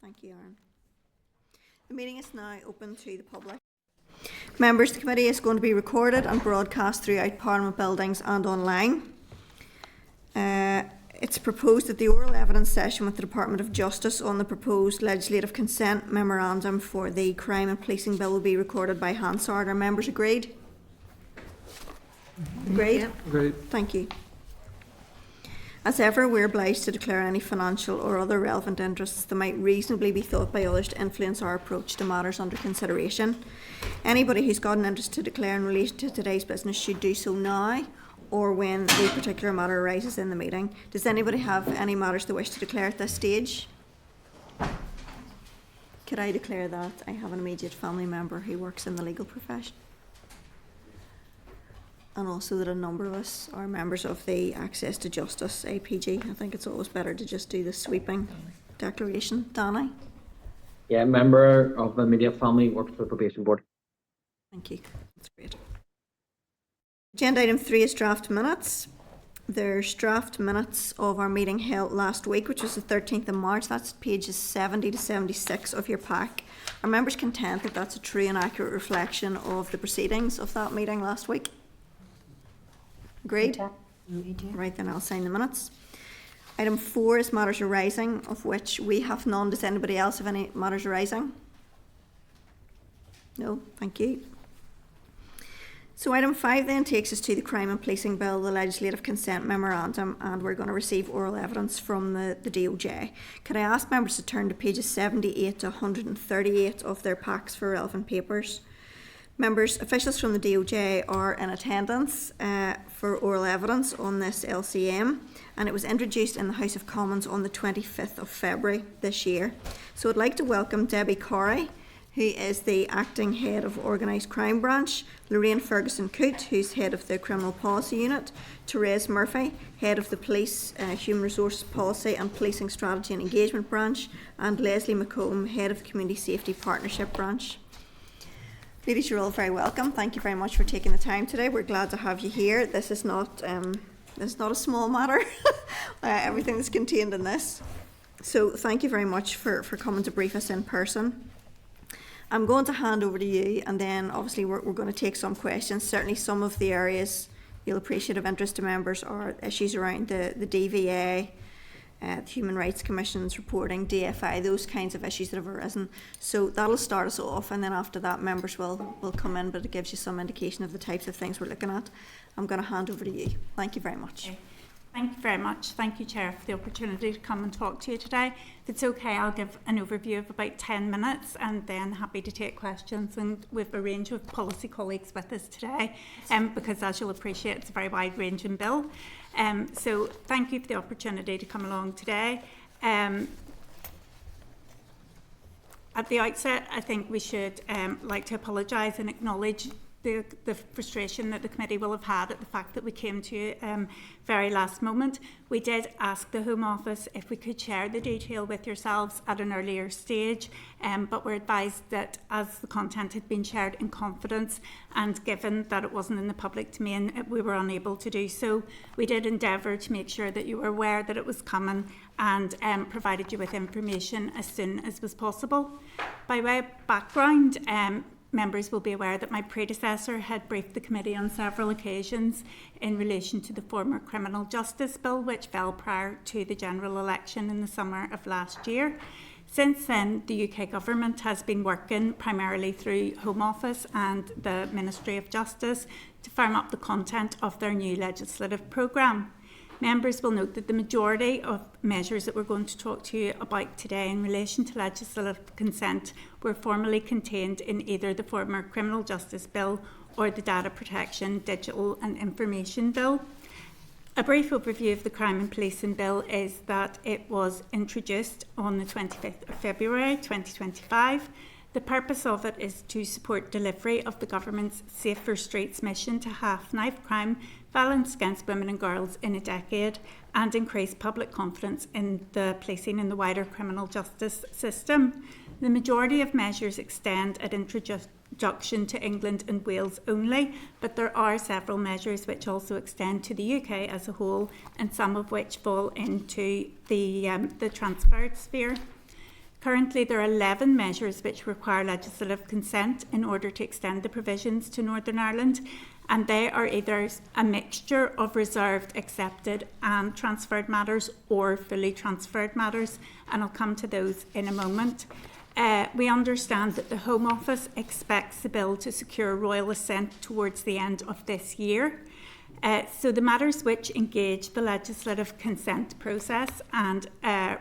Thank you, Aaron. The meeting is now open to the public. Members, the committee is going to be recorded and broadcast throughout Parliament buildings and online. It's proposed that the oral evidence session with the Department of Justice on the proposed legislative consent memorandum for the Crime and Policing Bill will be recorded by Hansard. Are members agreed? Agreed? Yeah. Agreed. Thank you. As ever, we are obliged to declare any financial or other relevant interests that might reasonably be thought by others to influence our approach to matters under consideration. Anybody who's got an interest to declare in relation to today's business should do so now or when the particular matter arises in the meeting. Does anybody have any matters they wish to declare at this stage? Could I declare that I have an immediate family member who works in the legal profession? And also that a number of us are members of the Access to Justice APG. I think it's always better to just do the sweeping declaration. Danny? Yeah, member of the immediate family, works for the probation board. Thank you. That's great. Agenda item 3 is draft minutes. There's draft minutes of our meeting held last week, which was the 13th of March. That's pages 70 to 76 of your pack. Are members content that that's a true and accurate reflection of the proceedings of that meeting last week? Agreed? Right, then I'll sign the minutes. Item 4 is matters arising, of which we have none. Does anybody else have any matters arising? No, thank you. So item 5 then takes us to the Crime and Policing Bill, the Legislative Consent Memorandum, and we're going to receive oral evidence from the DOJ. Could I ask members to turn to pages 78 to 138 of their packs for relevant papers? Members, officials from the DOJ are in attendance for oral evidence on this LCM, and it was introduced in the House of Commons on the 25th of February this year. So I'd like to welcome Debbie Corrie, who is the Acting Head of Organised Crime Branch, Lorraine Ferguson-Coote, who's Head of the Criminal Policy Unit, Therese Murphy, Head of the Police Human Resources Policy and Policing Strategy and Engagement Branch, and Leslie McComb, Head of the Community Safety Partnership Branch. Ladies, you're all very welcome. Thank you very much for taking the time today. We're glad to have you here. This is not a small matter, everything that's contained in this. So thank you very much for coming to brief us in person. I'm going to hand over to you, and then obviously we're going to take some questions. Certainly some of the areas you'll appreciate of interest to members are issues around the DVA, the Human Rights Commission's reporting, DFI, those kinds of issues that have arisen. So that'll start us off, and then after that members will come in, but it gives you some indication of the types of things we're looking at. I'm going to hand over to you. Thank you very much. Okay. Thank you very much. Thank you, Chair, for the opportunity to come and talk to you today. If it's okay, I'll give an overview of about 10 minutes and then happy to take questions. And we've a range of policy colleagues with us today because, as you'll appreciate, it's a very wide-ranging bill. So thank you for the opportunity to come along today. At the outset, I think we should like to apologise and acknowledge the frustration that the committee will have had at the fact that we came to you very last moment. We did ask the Home Office if we could share the detail with yourselves at an earlier stage, but we're advised that as the content had been shared in confidence and given that it wasn't in the public domain, we were unable to do so. We did endeavour to make sure that you were aware that it was coming and provided you with information as soon as was possible. By way of background, members will be aware that my predecessor had briefed the committee on several occasions in relation to the former Criminal Justice Bill, which fell prior to the general election in the summer of last year. Since then, the UK Government has been working primarily through Home Office and the Ministry of Justice to firm up the content of their new legislative programme. Members will note that the majority of measures that we're going to talk to you about today in relation to legislative consent were formally contained in either the former Criminal Justice Bill or the Data Protection, Digital and Information Bill. A brief overview of the Crime and Policing Bill is that it was introduced on the 25th of February 2025. The purpose of it is to support delivery of the government's Safer Streets mission to halve knife crime, violence against women and girls in a decade, and increase public confidence in the policing and the wider criminal justice system. The majority of measures extend at introduction to England and Wales only, but there are several measures which also extend to the UK as a whole, and some of which fall into the transferred sphere. Currently, there are 11 measures which require legislative consent in order to extend the provisions to Northern Ireland, and they are either a mixture of reserved, accepted and transferred matters or fully transferred matters, and I'll come to those in a moment. We understand that the Home Office expects the bill to secure royal assent towards the end of this year. So the matters which engage the legislative consent process and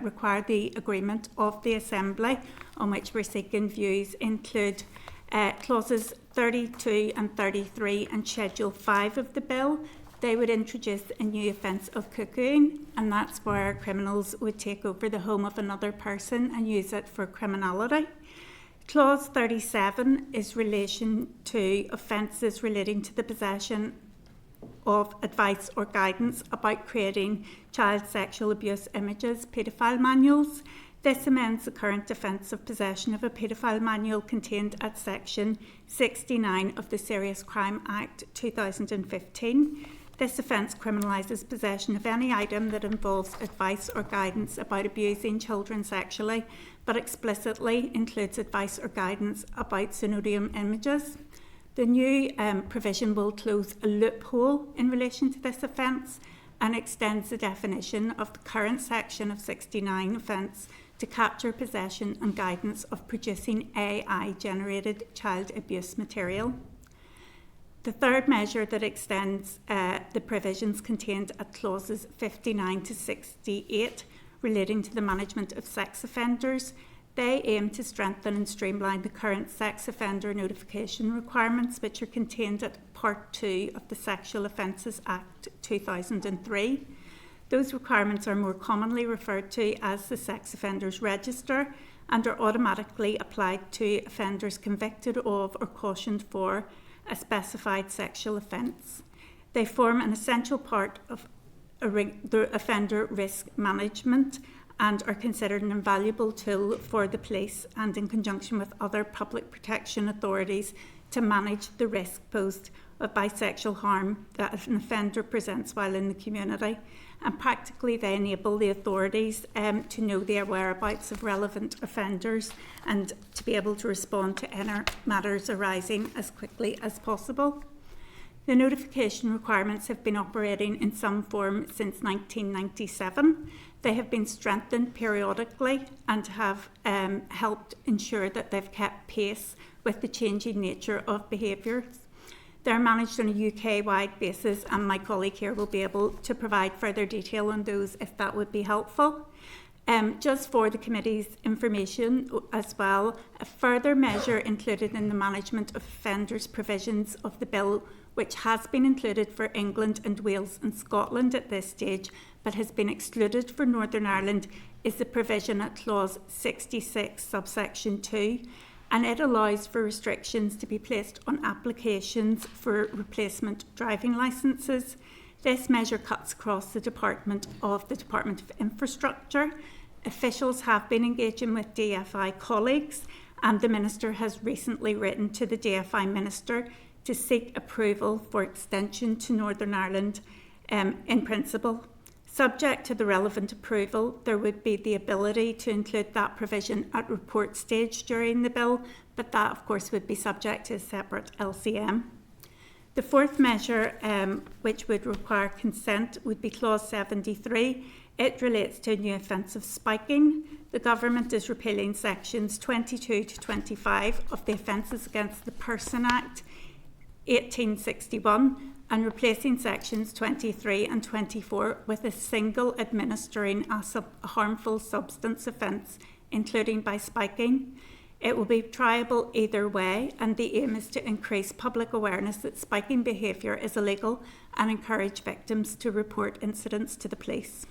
require the agreement of the Assembly, on which we're seeking views, include clauses 32 and 33 and Schedule 5 of the bill. They would introduce a new offence of cuckooing, and that's where criminals would take over the home of another person and use it for criminality. Clause 37 is relation to offences relating to the possession of advice or guidance about creating child sexual abuse images, paedophile manuals. This amends the current offence of possession of a paedophile manual contained at section 69 of the Serious Crime Act 2015. This offence criminalises possession of any item that involves advice or guidance about abusing children sexually, but explicitly includes advice or guidance about zoonotic images. The new provision will close a loophole in relation to this offence and extends the definition of the current section of 69 offence to capture possession and guidance of producing AI-generated child abuse material. The third measure that extends the provisions contained at clauses 59 to 68 relating to the management of sex offenders. They aim to strengthen and streamline the current sex offender notification requirements, which are contained at Part 2 of the Sexual Offences Act 2003. Those requirements are more commonly referred to as the Sex Offenders Register and are automatically applied to offenders convicted of or cautioned for a specified sexual offence. They form an essential part of the offender risk management and are considered an invaluable tool for the police and in conjunction with other public protection authorities to manage the risk posed by sexual harm that an offender presents while in the community. And practically they enable the authorities to know the whereabouts of relevant offenders and to be able to respond to any matters arising as quickly as possible. The notification requirements have been operating in some form since 1997. They have been strengthened periodically and have helped ensure that they've kept pace with the changing nature of behaviours. They're managed on a UK-wide basis, and my colleague here will be able to provide further detail on those if that would be helpful. Just for the committee's information as well, a further measure included in the management of offenders provisions of the bill, which has been included for England and Wales and Scotland at this stage, but has been excluded for Northern Ireland, is the provision at clause 66, subsection 2, and it allows for restrictions to be placed on applications for replacement driving licences. This measure cuts across the Department of Infrastructure. Officials have been engaging with DFI colleagues, and the Minister has recently written to the DFI Minister to seek approval for extension to Northern Ireland in principle. Subject to the relevant approval, there would be the ability to include that provision at report stage during the bill, but that of course would be subject to a separate LCM. The fourth measure, which would require consent, would be clause 73. It relates to a new offence of spiking. The government is repealing sections 22 to 25 of the Offences Against the Person Act 1861 and replacing sections 23 and 24 with a single administering a harmful substance offence, including by spiking. It will be triable either way, and the aim is to increase public awareness that spiking behaviour is illegal and encourage victims to report incidents to the police.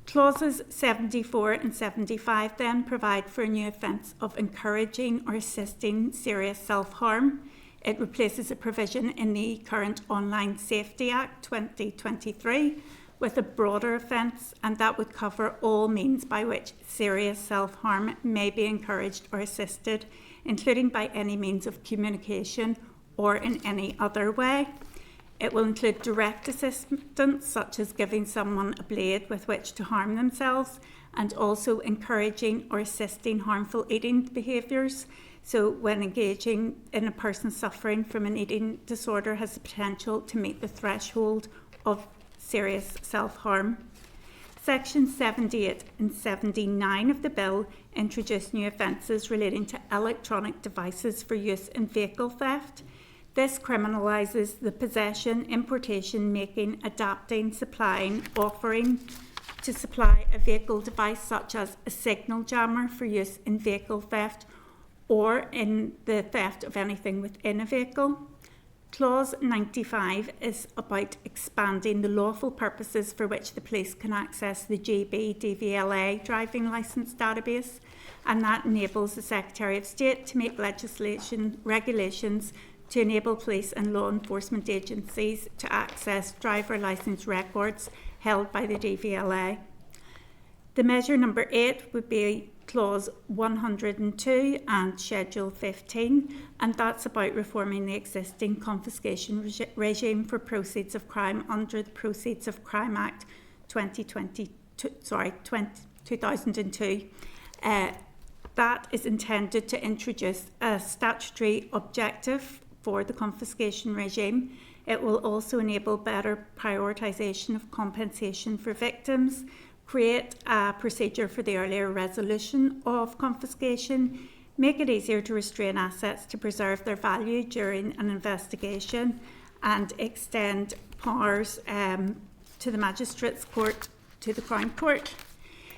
Clauses 74 and 75 then provide for a new offence of encouraging or assisting serious self-harm. It replaces a provision in the current Online Safety Act 2023 with a broader offence, and that would cover all means by which serious self-harm may be encouraged or assisted, including by any means of communication or in any other way. It will include direct assistance, such as giving someone a blade with which to harm themselves, and also encouraging or assisting harmful eating behaviours. So when engaging in a person suffering from an eating disorder has the potential to meet the threshold of serious self-harm. Section 78 and 79 of the bill introduce new offences relating to electronic devices for use in vehicle theft. This criminalises the possession, importation, making, adapting, supplying, offering to supply a vehicle device such as a signal jammer for use in vehicle theft or in the theft of anything within a vehicle. Clause 95 is about expanding the lawful purposes for which the police can access the GB DVLA driving licence database, and that enables the Secretary of State to make regulations to enable police and law enforcement agencies to access driver licence records held by the DVLA. The measure number 8 would be Clause 102 and Schedule 15, and that's about reforming the existing confiscation regime for proceeds of crime under the Proceeds of Crime Act 2002. That is intended to introduce a statutory objective for the confiscation regime. It will also enable better prioritisation of compensation for victims, create a procedure for the earlier resolution of confiscation, make it easier to restrain assets to preserve their value during an investigation, and extend powers to the Magistrates' Court to the Crown Court.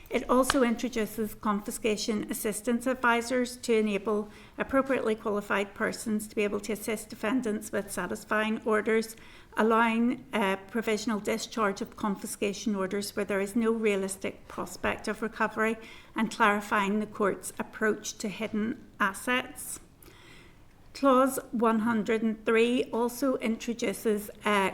It also introduces confiscation assistance advisors to enable appropriately qualified persons to be able to assist defendants with satisfying orders, allowing provisional discharge of confiscation orders where there is no realistic prospect of recovery, and clarifying the court's approach to hidden assets. Clause 103 also introduces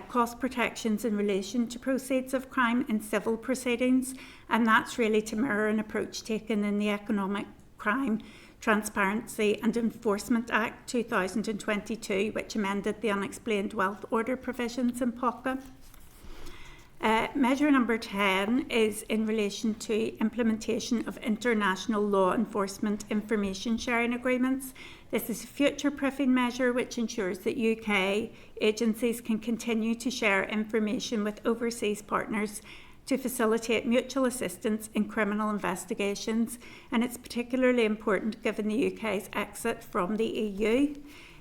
cost protections in relation to proceeds of crime in civil proceedings, and that's really to mirror an approach taken in the Economic Crime Transparency and Enforcement Act 2022, which amended the Unexplained Wealth Order provisions in POCA. Measure number 10 is in relation to implementation of international law enforcement information sharing agreements. This is a future-proofing measure which ensures that UK agencies can continue to share information with overseas partners to facilitate mutual assistance in criminal investigations, and it's particularly important given the UK's exit from the EU.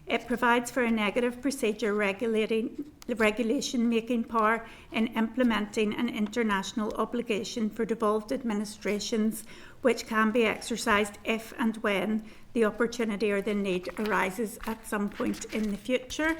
It provides for a negative procedure regulation-making power in implementing an international obligation for devolved administrations, which can be exercised if and when the opportunity or the need arises at some point in the future.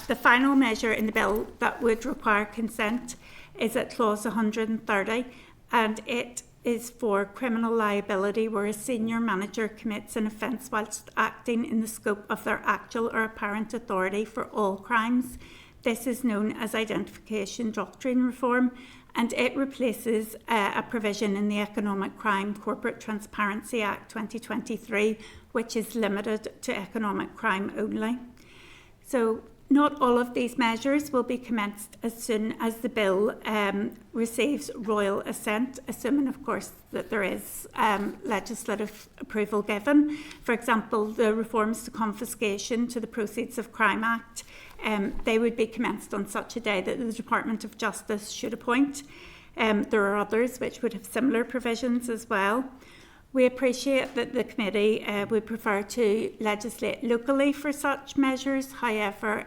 The final measure in the bill that would require consent is at Clause 130, and it is for criminal liability where a senior manager commits an offence whilst acting in the scope of their actual or apparent authority for all crimes. This is known as Identification Doctrine Reform, and it replaces a provision in the Economic Crime Corporate Transparency Act 2023, which is limited to economic crime only. So not all of these measures will be commenced as soon as the bill receives royal assent, assuming, of course, that there is legislative approval given. For example, the reforms to confiscation to the Proceeds of Crime Act, they would be commenced on such a day that the Department of Justice should appoint. There are others which would have similar provisions as well. We appreciate that the committee would prefer to legislate locally for such measures. However,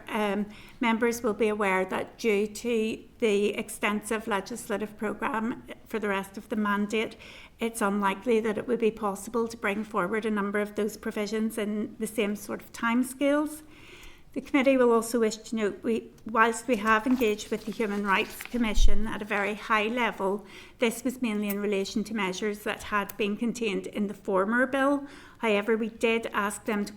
members will be aware that due to the extensive legislative programme for the rest of the mandate, it's unlikely that it would be possible to bring forward a number of those provisions in the same sort of timescales. The committee will also wish to note, whilst we have engaged with the Human Rights Commission at a very high level, this was mainly in relation to measures that had been contained in the former bill. However, we did ask them to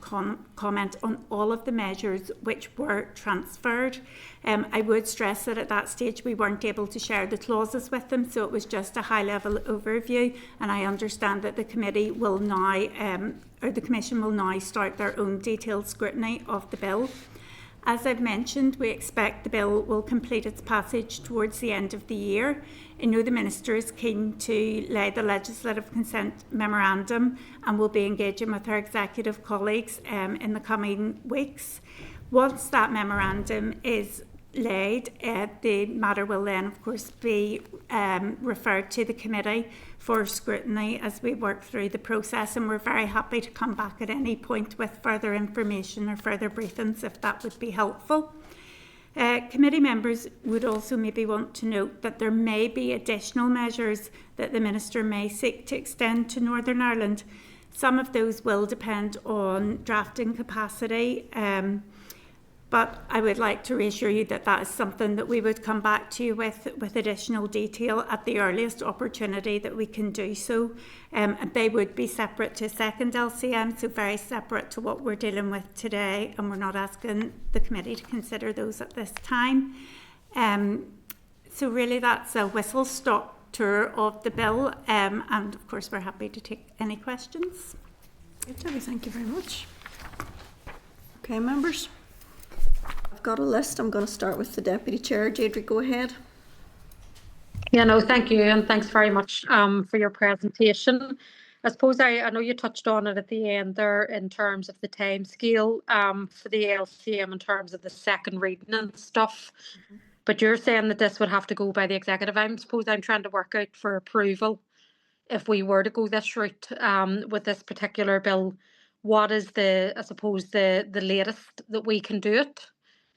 comment on all of the measures which were transferred. I would stress that at that stage we weren't able to share the clauses with them, so it was just a high-level overview, and I understand that the committee will now, or the Commission will now start their own detailed scrutiny of the bill. As I've mentioned, we expect the bill will complete its passage towards the end of the year. I know the Minister is keen to lay the legislative consent memorandum and will be engaging with our executive colleagues in the coming weeks. Once that memorandum is laid, the matter will then, of course, be referred to the committee for scrutiny as we work through the process, and we're very happy to come back at any point with further information or further briefings if that would be helpful. Committee members would also maybe want to note that there may be additional measures that the Minister may seek to extend to Northern Ireland. Some of those will depend on drafting capacity, but I would like to reassure you that that is something that we would come back to you with additional detail at the earliest opportunity that we can do so. And they would be separate to a second LCM, so very separate to what we're dealing with today, and we're not asking the committee to consider those at this time. So really that's a whistle-stop tour of the bill, and of course we're happy to take any questions. Debbie, thank you very much. Okay, members. I've got a list. I'm going to start with the Deputy Chair. Deirdre, go ahead. Yeah, no, thank you, and thanks very much for your presentation. I suppose I know you touched on it at the end there in terms of the timescale for the LCM in terms of the second reading and stuff. But you're saying that this would have to go by the executive. I suppose I'm trying to work out for approval if we were to go this route with this particular bill. What is the latest that we can do it?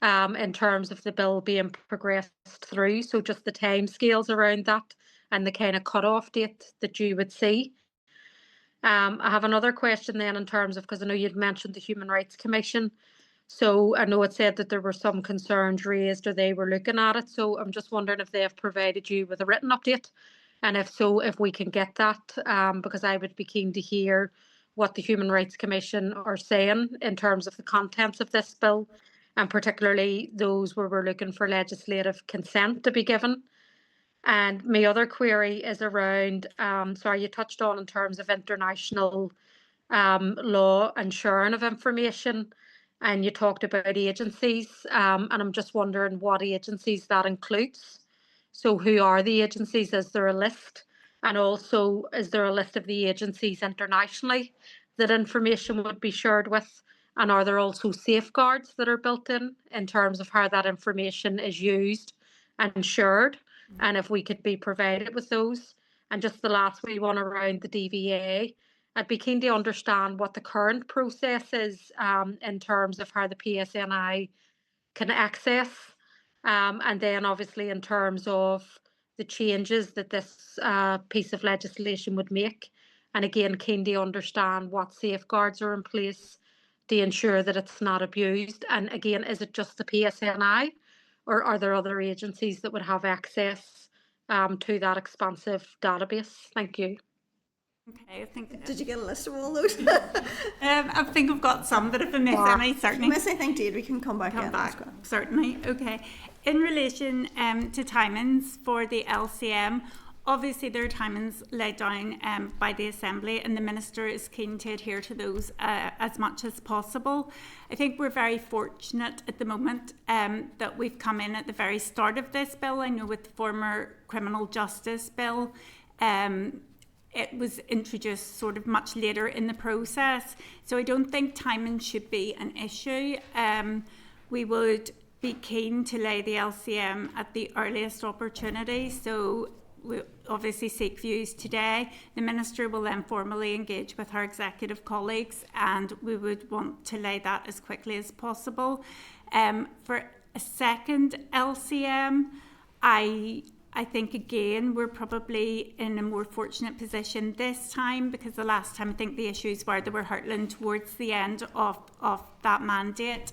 In terms of the bill being progressed through, so just the timescales around that and the kind of cut-off date that you would see. I have another question then in terms of, because I know you'd mentioned the Human Rights Commission, so I know it said that there were some concerns raised or they were looking at it, so I'm just wondering if they have provided you with a written update, and if so, if we can get that, because I would be keen to hear what the Human Rights Commission are saying in terms of the contents of this bill, and particularly those where we're looking for legislative consent to be given. And my other query is around, sorry, you touched on in terms of international law and sharing of information, and you talked about agencies, and I'm just wondering what agencies that includes. So who are the agencies? Is there a list? And also, is there a list of the agencies internationally that information would be shared with? And are there also safeguards that are built in terms of how that information is used and shared? And if we could be provided with those. And just the last wee one around the DVA, I'd be keen to understand what the current process is in terms of how the PSNI can access. And then obviously in terms of the changes that this piece of legislation would make. And again, keen to understand what safeguards are in place to ensure that it's not abused. And again, is it just the PSNI, or are there other agencies that would have access to that expansive database? Thank you. Okay, I think. Did you get a list of all those? I think I've got some, but if I miss any, certainly. Miss, I think Deirdre can come back in. Certainly. Okay. In relation to timings for the LCM, obviously there are timings laid down by the Assembly, and the Minister is keen to adhere to those as much as possible. I think we're very fortunate at the moment that we've come in at the very start of this bill. I know with the former Criminal Justice Bill, it was introduced sort of much later in the process. So I don't think timing should be an issue. We would be keen to lay the LCM at the earliest opportunity. So we obviously seek views today. The Minister will then formally engage with her executive colleagues, and we would want to lay that as quickly as possible. For a second LCM, I think, again, we're probably in a more fortunate position this time, because the last time I think the issues were they were hurtling towards the end of that mandate,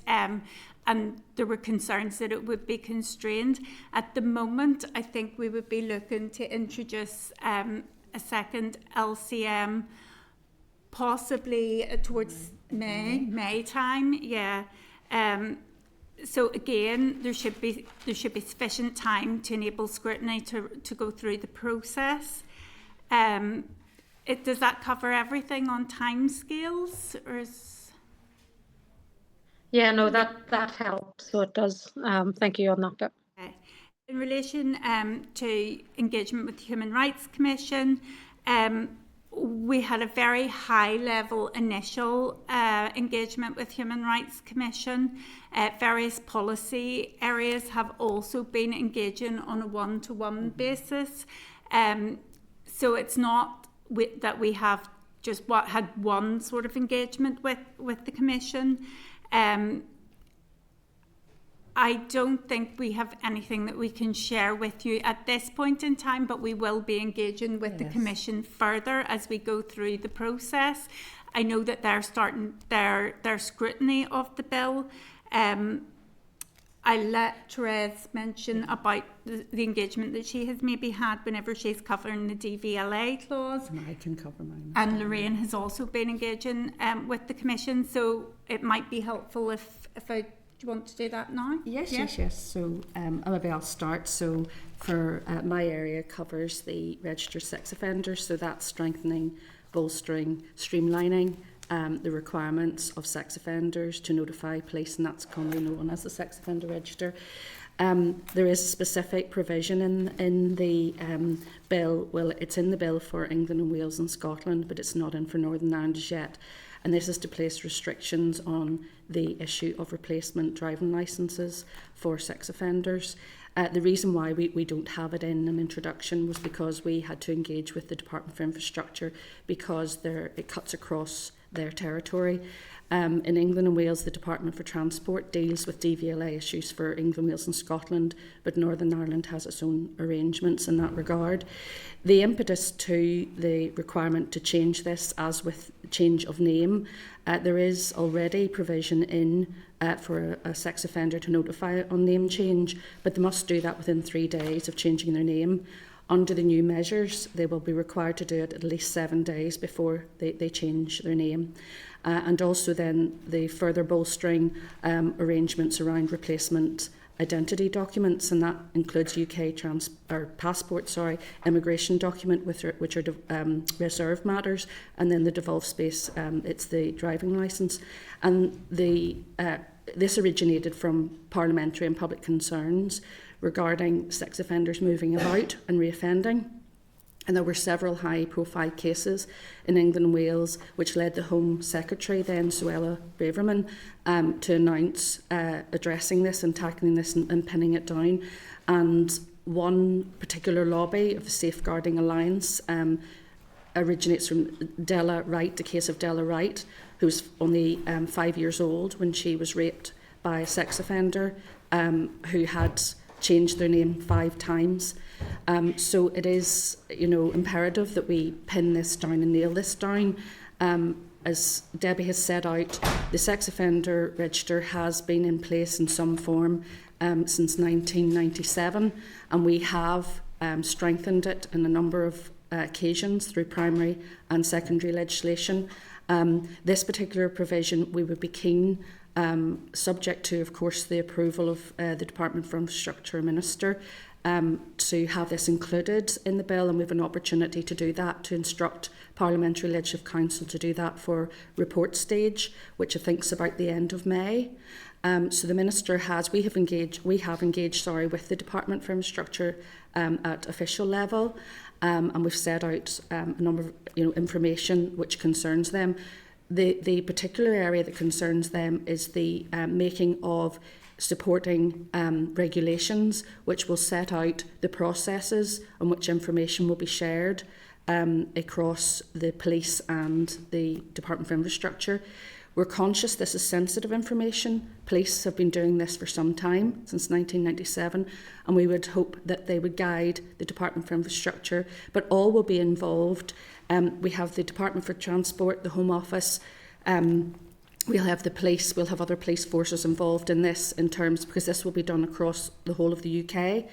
and there were concerns that it would be constrained. At the moment, I think we would be looking to introduce a second LCM possibly towards May time, yeah. So again, there should be sufficient time to enable scrutiny to go through the process. Does that cover everything on timescales, or is? Yeah, no, that helps. So it does. Thank you on that bit. Okay. In relation to engagement with the Human Rights Commission, we had a very high level initial engagement with Human Rights Commission. Various policy areas have also been engaging on a one-to-one basis. So it's not that we have just had one sort of engagement with the Commission. I don't think we have anything that we can share with you at this point in time, but we will be engaging with the Commission further as we go through the process. I know that they're starting their scrutiny of the bill. I let Therese mention about the engagement that she has maybe had whenever she's covering the DVLA clause. And I can cover mine. And Lorraine has also been engaging with the Commission, so it might be helpful if do you want to do that now? Yes. So maybe I'll start. So for my area covers the registered sex offenders. So that's strengthening, bolstering, streamlining the requirements of sex offenders to notify police, and that's commonly known as the sex offender register. There is a specific provision in the bill. Well, it's in the bill for England and Wales and Scotland, but it's not in for Northern Ireland as yet. And this is to place restrictions on the issue of replacement driving licences for sex offenders. The reason why we don't have it in an introduction was because we had to engage with the Department for Infrastructure because it cuts across their territory. In England and Wales, the Department for Transport deals with DVLA issues for England, Wales and Scotland, but Northern Ireland has its own arrangements in that regard. The impetus to the requirement to change this, as with change of name, there is already provision in for a sex offender to notify on name change, but they must do that within 3 days of changing their name. Under the new measures, they will be required to do it at least 7 days before they change their name. And also then the further bolstering arrangements around replacement identity documents, and that includes UK passport, immigration document, which are reserved matters, and then the devolved space, it's the driving licence. And this originated from parliamentary and public concerns regarding sex offenders moving about and reoffending. And there were several high-profile cases in England and Wales, which led the Home Secretary then, Suella Braverman, to announce addressing this and tackling this and pinning it down. And one particular lobby of the Safeguarding Alliance originates from Della Wright, the case of Della Wright, who was only 5 years old when she was raped by a sex offender who had changed their name 5 times. So it is, imperative that we pin this down and nail this down. As Debbie has set out, the sex offender register has been in place in some form since 1997, and we have strengthened it on a number of occasions through primary and secondary legislation. This particular provision, we would be keen, subject to, of course, the approval of the Department for Infrastructure Minister, to have this included in the bill, and we have an opportunity to do that, to instruct Parliamentary Legislative Council to do that for report stage, which I think is about the end of May. So the Minister we have engaged with the Department for Infrastructure at official level, and we've set out a number of information which concerns them. The particular area that concerns them is the making of supporting regulations which will set out the processes on which information will be shared across the police and the Department for Infrastructure. We're conscious this is sensitive information. Police have been doing this for some time, since 1997, and we would hope that they would guide the Department for Infrastructure, but all will be involved. We have the Department for Transport, the Home Office, we'll have the police, we'll have other police forces involved in this because this will be done across the whole of the UK.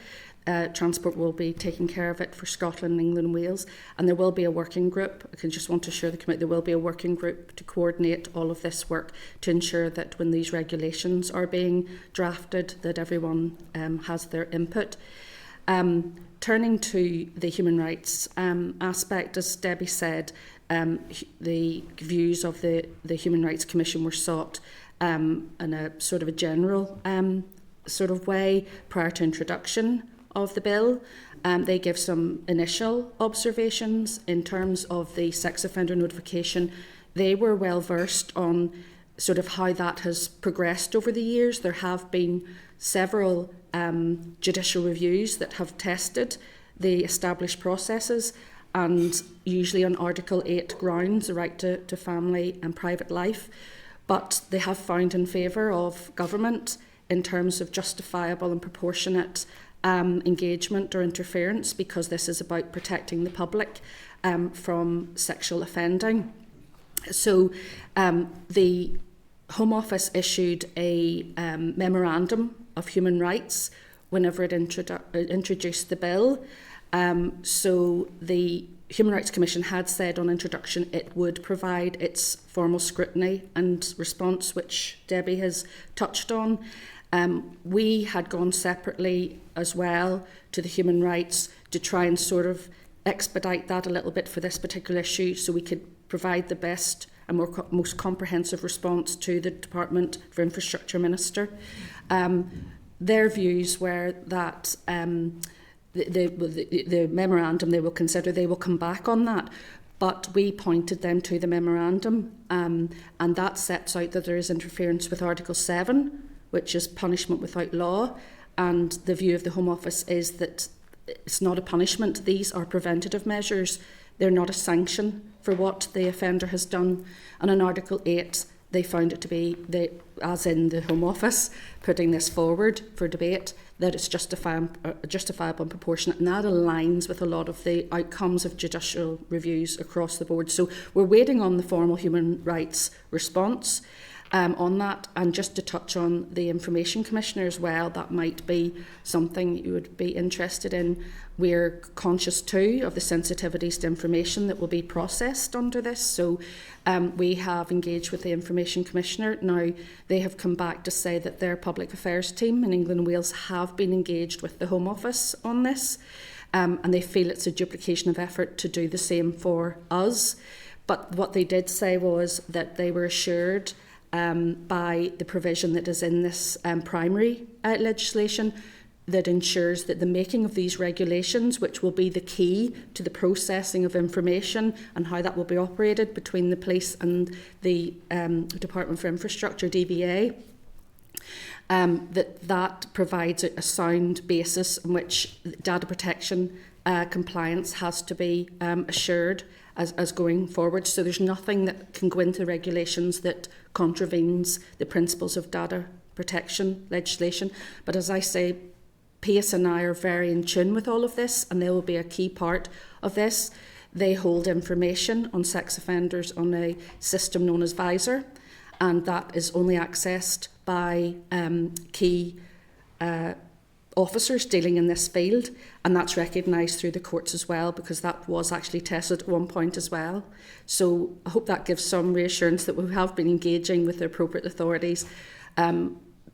Transport will be taking care of it for Scotland, England and Wales, and there will be a working group. I can just want to assure the committee there will be a working group to coordinate all of this work to ensure that when these regulations are being drafted that everyone has their input. Turning to the human rights aspect, as Debbie said, the views of the Human Rights Commission were sought in a sort of a general sort of way prior to introduction of the bill. They give some initial observations in terms of the sex offender notification. They were well versed on sort of how that has progressed over the years. There have been several judicial reviews that have tested the established processes, and usually on Article 8 grounds, the right to family and private life. But they have found in favour of government in terms of justifiable and proportionate engagement or interference, because this is about protecting the public from sexual offending. So the Home Office issued a memorandum of human rights whenever it introduced the bill. So the Human Rights Commission had said on introduction it would provide its formal scrutiny and response, which Debbie has touched on. We had gone separately as well to the Human Rights to try and sort of expedite that a little bit for this particular issue, so we could provide the best and most comprehensive response to the Department for Infrastructure Minister. Their views were that the memorandum they will consider, they will come back on that. But we pointed them to the memorandum, and that sets out that there is interference with Article 7, which is punishment without law. And the view of the Home Office is that it's not a punishment. These are preventative measures. They're not a sanction for what the offender has done. And in Article 8, they found it to be, as in the Home Office, putting this forward for debate, that it's justifiable and proportionate, and that aligns with a lot of the outcomes of judicial reviews across the board. So we're waiting on the formal human rights response on that. And just to touch on the Information Commissioner as well, that might be something you would be interested in. We're conscious too of the sensitivities to information that will be processed under this. So we have engaged with the Information Commissioner. Now, they have come back to say that their public affairs team in England and Wales have been engaged with the Home Office on this, and they feel it's a duplication of effort to do the same for us. But what they did say was that they were assured by the provision that is in this primary legislation that ensures that the making of these regulations, which will be the key to the processing of information and how that will be operated between the police and the Department for Infrastructure, DVA, that provides a sound basis in which data protection compliance has to be assured as going forward. So there's nothing that can go into regulations that contravenes the principles of data protection legislation. But as I say, PACE and I are very in tune with all of this, and they will be a key part of this. They hold information on sex offenders on a system known as Visor, and that is only accessed by key officers dealing in this field, and that's recognised through the courts as well, because that was actually tested at one point as well. So I hope that gives some reassurance that we have been engaging with the appropriate authorities.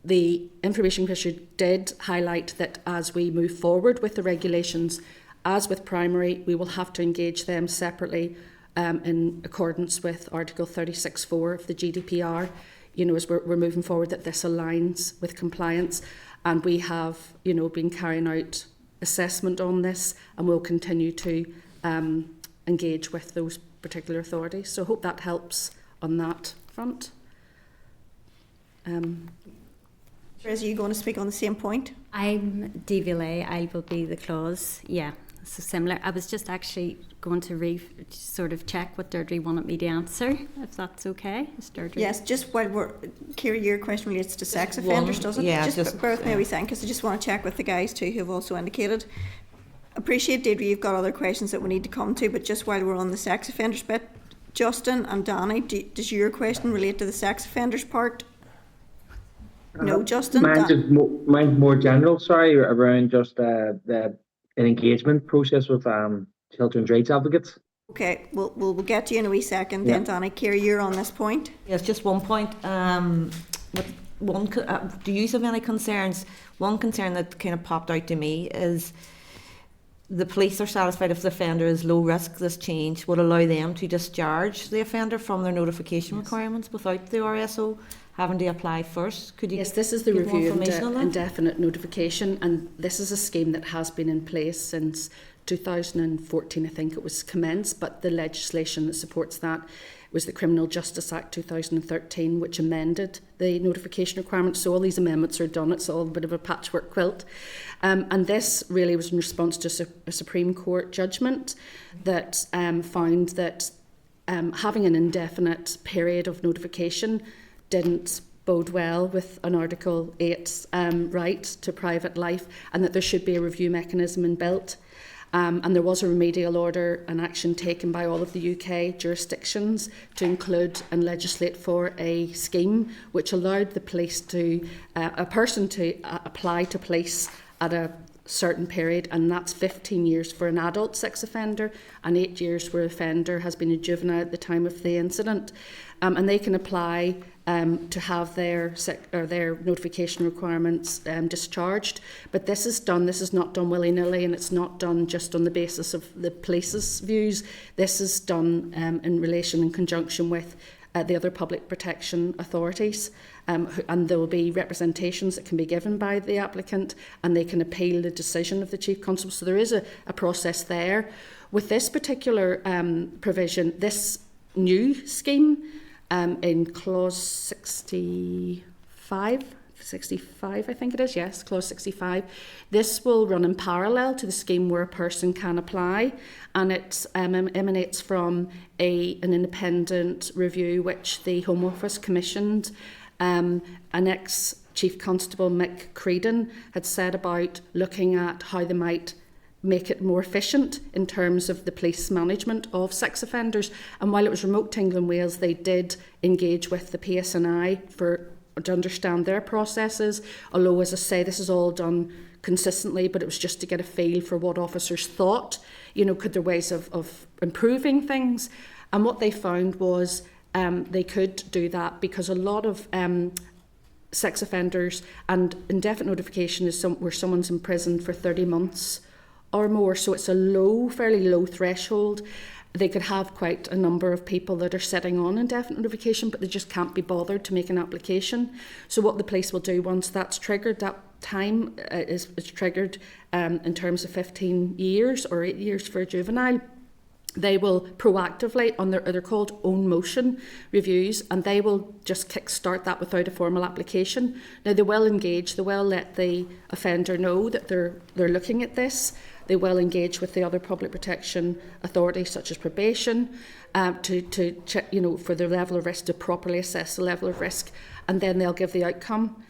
The Information Commissioner did highlight that as we move forward with the regulations, as with primary, we will have to engage them separately in accordance with Article 36(4) of the GDPR. You know, as we're moving forward, that this aligns with compliance. And we have, you know, been carrying out assessment on this, and we'll continue to engage with those particular authorities. So I hope that helps on that front. Teresa, are you going to speak on the same point? I'm DVLA, I will be the clause. Yeah, so similar. I was just actually going to sort of check what Deirdre wanted me to answer, if that's okay. Is Deirdre? Yes, just while we're... Kira, your question relates to sex offenders, doesn't it? Yeah, just bear with me a wee second, because I just want to check with the guys too, who have also indicated. Appreciate, Deirdre, you've got other questions that we need to come to, but just while we're on the sex offenders bit, Justin and Danny, does your question relate to the sex offenders part? No, Justin? Mine's more general, sorry, around just an engagement process with children's rights advocates. Okay, we'll get to you in a wee second then, Danny. Kira, you're on this point. Yes, just one point. Do you have any concerns? One concern that kind of popped out to me is the police are satisfied if the offender is low risk. This change would allow them to discharge the offender from their notification requirements without the RSO having to apply first. Could you Yes, this is the give more review of information on that? indefinite notification, and this is a scheme that has been in place since 2014, I think it was commenced, but the legislation that supports that was the Criminal Justice Act 2013, which amended the notification requirements. So all these amendments are done. It's all a bit of a patchwork quilt. And this really was in response to a Supreme Court judgment that found that having an indefinite period of notification didn't bode well with an Article 8 right to private life, and that there should be a review mechanism inbuilt. And there was a remedial order and action taken by all of the UK jurisdictions to include and legislate for a scheme which allowed the police to, a person to apply to police at a certain period, and that's 15 years for an adult sex offender and 8 years where offender has been a juvenile at the time of the incident. And they can apply to have their notification requirements discharged. But this is not done willy-nilly, and it's not done just on the basis of the police's views. This is done in conjunction with the other public protection authorities, and there will be representations that can be given by the applicant, and they can appeal the decision of the Chief Constable. So there is a process there. With this particular provision, this new scheme, in clause 65, I think it is, yes, clause 65. This will run in parallel to the scheme where a person can apply, and it emanates from an independent review which the Home Office commissioned. An ex-Chief Constable, Mick Creedon, had said about looking at how they might make it more efficient in terms of the police management of sex offenders. And while it was remote to England and Wales, they did engage with the PSNI to understand their processes. Although, as I say, this is all done consistently, but it was just to get a feel for what officers thought. Could there ways of improving things? And what they found was they could do that because a lot of sex offenders, and indefinite notification is where someone's imprisoned for 30 months or more, so it's a fairly low threshold. They could have quite a number of people that are sitting on indefinite notification, but they just can't be bothered to make an application. So what the police will do once that's triggered, that time is triggered in terms of 15 years or 8 years for a juvenile, they will proactively, they're called own motion reviews, and they will just kickstart that without a formal application. Now they will engage, they will let the offender know that they're looking at this. They will engage with the other public protection authorities such as probation to check, for the level of risk, to properly assess the level of risk, and then they'll give the outcome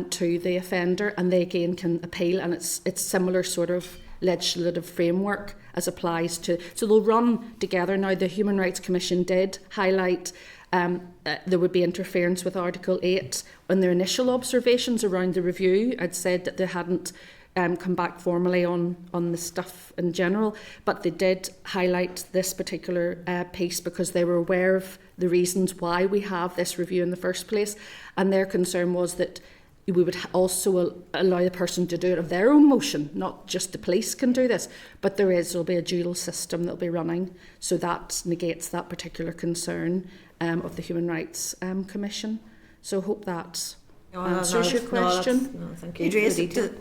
to the offender, and they again can appeal, and it's similar sort of legislative framework as applies to, so they'll run together. Now the Human Rights Commission did highlight there would be interference with Article 8 in their initial observations around the review. I'd said that they hadn't come back formally on the stuff in general, but they did highlight this particular piece because they were aware of the reasons why we have this review in the first place, and their concern was that we would also allow the person to do it of their own motion, not just the police can do this, but there'll be a dual system that'll be running, so that negates that particular concern of the Human Rights Commission. So hope that answers your question. No, thank you. Adrian,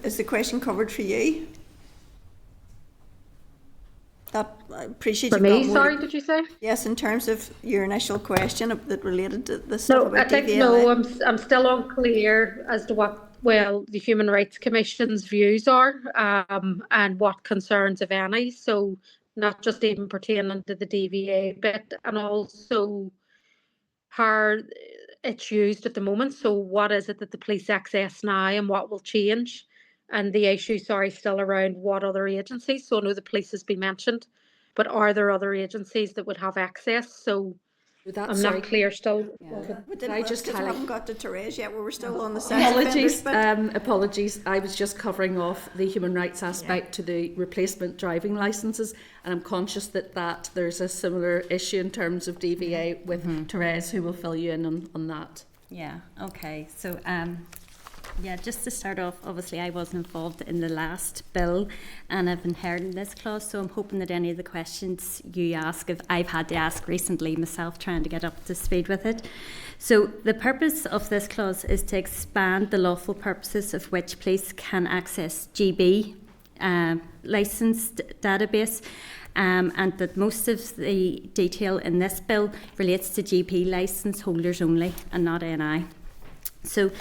is the question covered for you? I appreciate For you've me, got more sorry, did you say? Yes, in terms of your initial question that related to the stuff No, about I think DVLA. I'm still unclear as to what the Human Rights Commission's views are, and what concerns, if any. So not just even pertaining to the DVA bit, and also how it's used at the moment. So what is it that the police access now, and what will change? And the issue, still around what other agencies. So I know the police has been mentioned, but are there other agencies that would have access? So I'm not clear still. I just haven't got to Therese yet. We're still on the sex offenders bit. Apologies. I was just covering off the human rights aspect to the replacement driving licences, and I'm conscious that there's a similar issue in terms of DVA with Therese, who will fill you in on that. Yeah, okay. So Yeah, just to start off, obviously I wasn't involved in the last bill and I've inherited this clause, so I'm hoping that any of the questions you ask, I've had to ask recently myself trying to get up to speed with it. So the purpose of this clause is to expand the lawful purposes of which police can access GB licensed database, and that most of the detail in this bill relates to GP licence holders only and not NI. So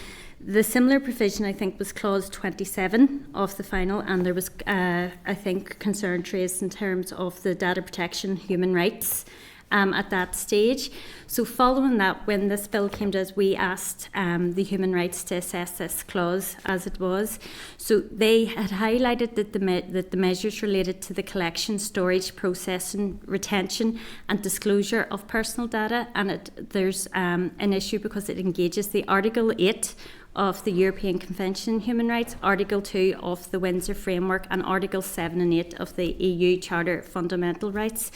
the similar provision, I think, was clause 27 of the final, and there was, I think, concern raised in terms of the data protection human rights at that stage. So following that, when this bill came to us, we asked the human rights to assess this clause as it was. So they had highlighted that the measures related to the collection, storage, processing, retention and disclosure of personal data, and there's an issue because it engages the Article 8 of the European Convention on Human Rights, Article 2 of the Windsor Framework and Article 7 and 8 of the EU Charter of Fundamental Rights.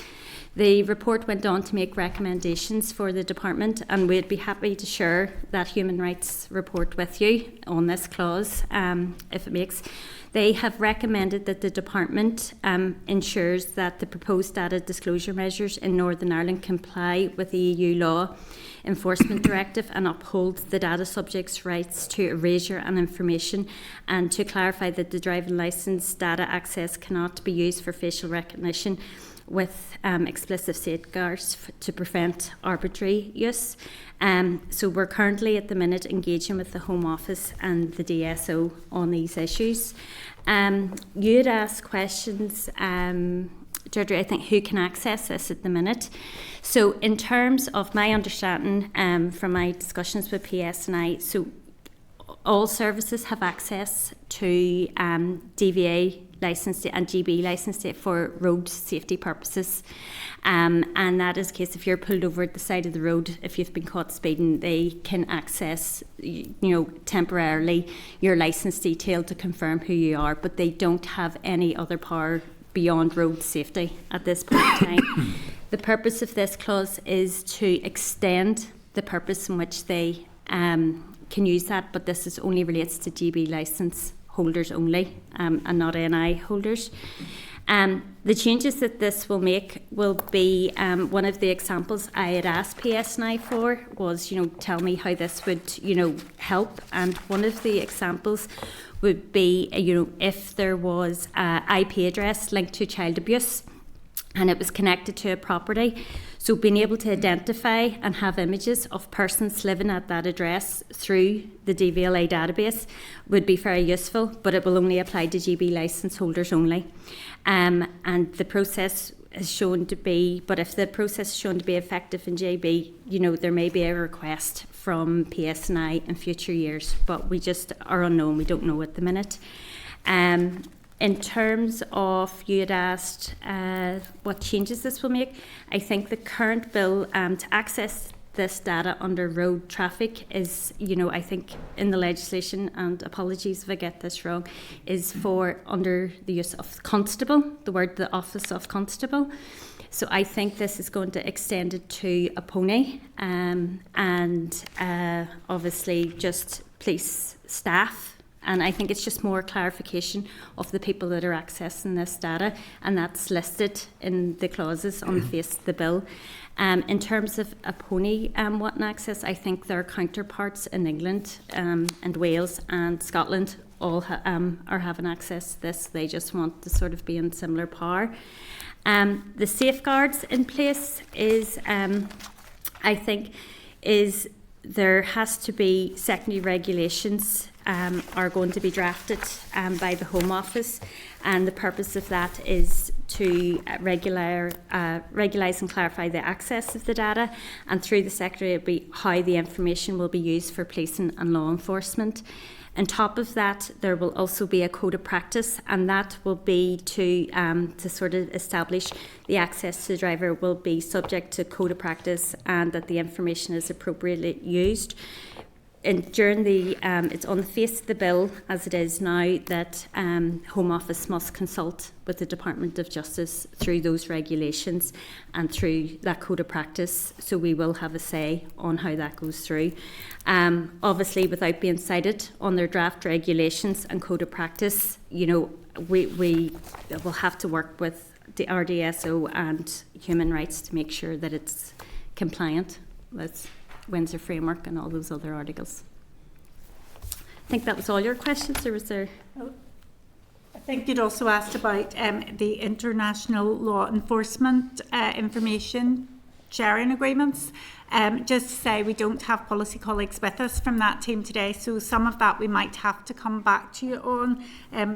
The report went on to make recommendations for the department, and we'd be happy to share that human rights report with you on this clause if it makes. They have recommended that the department ensures that the proposed data disclosure measures in Northern Ireland comply with the EU Law Enforcement Directive and uphold the data subjects' rights to erasure and information, and to clarify that the driving licence data access cannot be used for facial recognition with explicit safeguards to prevent arbitrary use. So we're currently at the minute engaging with the Home Office and the DSO on these issues. You had asked questions, Deirdre, I think, who can access this at the minute. So in terms of my understanding from my discussions with PSNI, so all services have access to DVA licensed and GB licensed for road safety purposes, and that is the case if you're pulled over at the side of the road, if you've been caught speeding, they can access, temporarily your licence detail to confirm who you are, but they don't have any other power beyond road safety at this point in time. The purpose of this clause is to extend the purpose in which they can use that, but this is only relates to GB licence holders only, and not NI holders. The changes that this will make will be, one of the examples I had asked PSNI for was, tell me how this would, help. And one of the examples would be, if there was an IP address linked to child abuse and it was connected to a property. So being able to identify and have images of persons living at that address through the DVLA database would be very useful, but it will only apply to GB licence holders only. And the process is shown to be, but if the process is shown to be effective in GB, there may be a request from PSNI in future years, but we just are unknown, we don't know at the minute. In terms of, you had asked what changes this will make, I think the current bill to access this data under road traffic is, I think in the legislation, and apologies if I get this wrong, is for under the use of constable, the office of constable. So I think this is going to extend it to a pony, and obviously just police staff. And I think it's just more clarification of the people that are accessing this data, and that's listed in the clauses on the face of the bill. In terms of a pony wanting access, I think their counterparts in England and Wales and Scotland all are having access to this. They just want to sort of be in similar power. The safeguards in place is, I think, is there has to be secondary regulations are going to be drafted by the Home Office, and the purpose of that is to regulise and clarify the access of the data, and through the Secretary it will be how the information will be used for policing and law enforcement. On top of that, there will also be a code of practice, and that will be to sort of establish the access to the driver will be subject to code of practice, and that the information is appropriately used. during the, it's on the face of the bill as it is now that Home Office must consult with the Department of Justice through those regulations and through that code of practice. So we will have a say on how that goes through. Obviously, without being cited on their draft regulations and code of practice, you know, we will have to work with the RDSO and human rights to make sure that it's compliant with Windsor Framework and all those other articles. I think that was all your questions, or was there? I think you'd also asked about the international law enforcement information sharing agreements. Just to say, we don't have policy colleagues with us from that team today, so some of that we might have to come back to you on,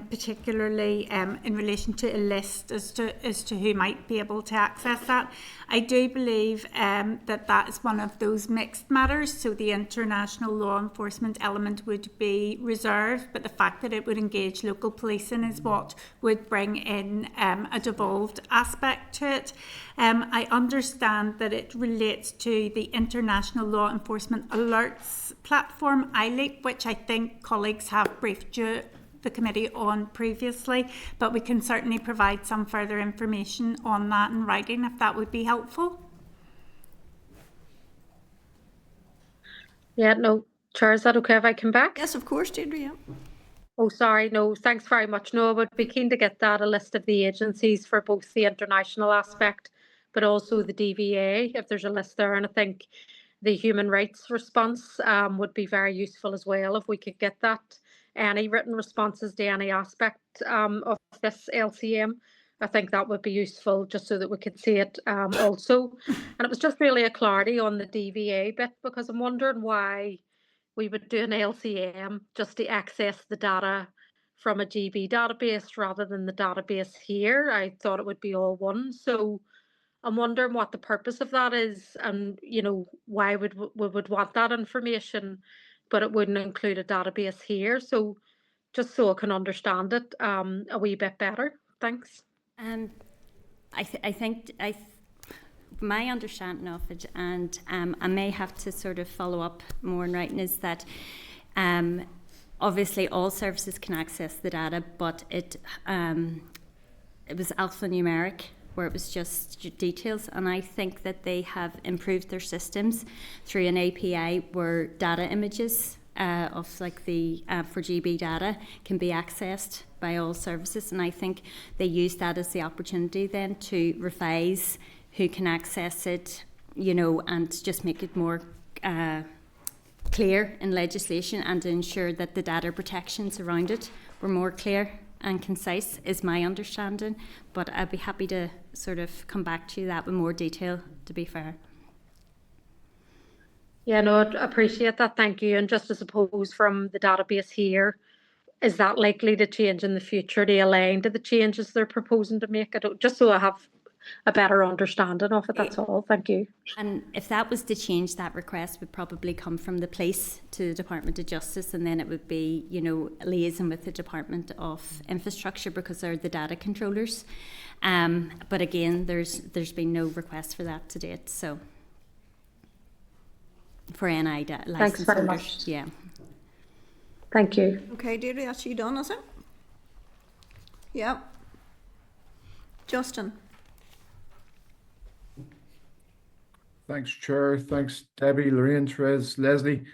particularly in relation to a list as to who might be able to access that. I do believe that is one of those mixed matters, so the international law enforcement element would be reserved, but the fact that it would engage local policing is what would bring in a devolved aspect to it. I understand that it relates to the International Law Enforcement Alerts platform, ILEAP, which I think colleagues have briefed you, the committee, on previously, but we can certainly provide some further information on that in writing if that would be helpful. Yeah, no, Chair, is that okay if I come back? Yes, of course, Deirdre. Yeah. Oh, sorry, no, thanks very much. No, I would be keen to get that, a list of the agencies for both the international aspect, but also the DVA, if there's a list there. And I think the human rights response would be very useful as well, if we could get that. Any written responses to any aspect of this LCM, I think that would be useful, just so that we could see it also. And it was just really a clarity on the DVA bit, because I'm wondering why we would do an LCM just to access the data from a GB database rather than the database here. I thought it would be all one. So I'm wondering what the purpose of that is, and you know, why we would want that information, but it wouldn't include a database here. So just so I can understand it a wee bit better. Thanks. My understanding of it, and I may have to sort of follow up more in writing, is that obviously all services can access the data, but it was alphanumeric, where it was just details, and I think that they have improved their systems through an API where data images of like the for GB data can be accessed by all services, and I think they use that as the opportunity then to revise who can access it, you know, and just make it more clear in legislation, and to ensure that the data protections around it were more clear and concise, is my understanding. But I'd be happy to sort of come back to that with more detail, to be fair. Yeah, no, I appreciate that. Thank you. And just to suppose from the database here, is that likely to change in the future to align to the changes they're proposing to make? Just so I have a better understanding of it, that's all. Thank you. And if that was to change, that request would probably come from the police to the Department of Justice, and then it would be, you know, liaising with the Department of Infrastructure, because they're the data controllers. But again, there's been no request for that to date. So for NI license Thanks very holders, much. yeah. Thank you. Okay, Deirdre, that's you done, is it? Yep. Justin. Thanks, Chair. Thanks, Debbie, Lorraine, Therese, Leslie.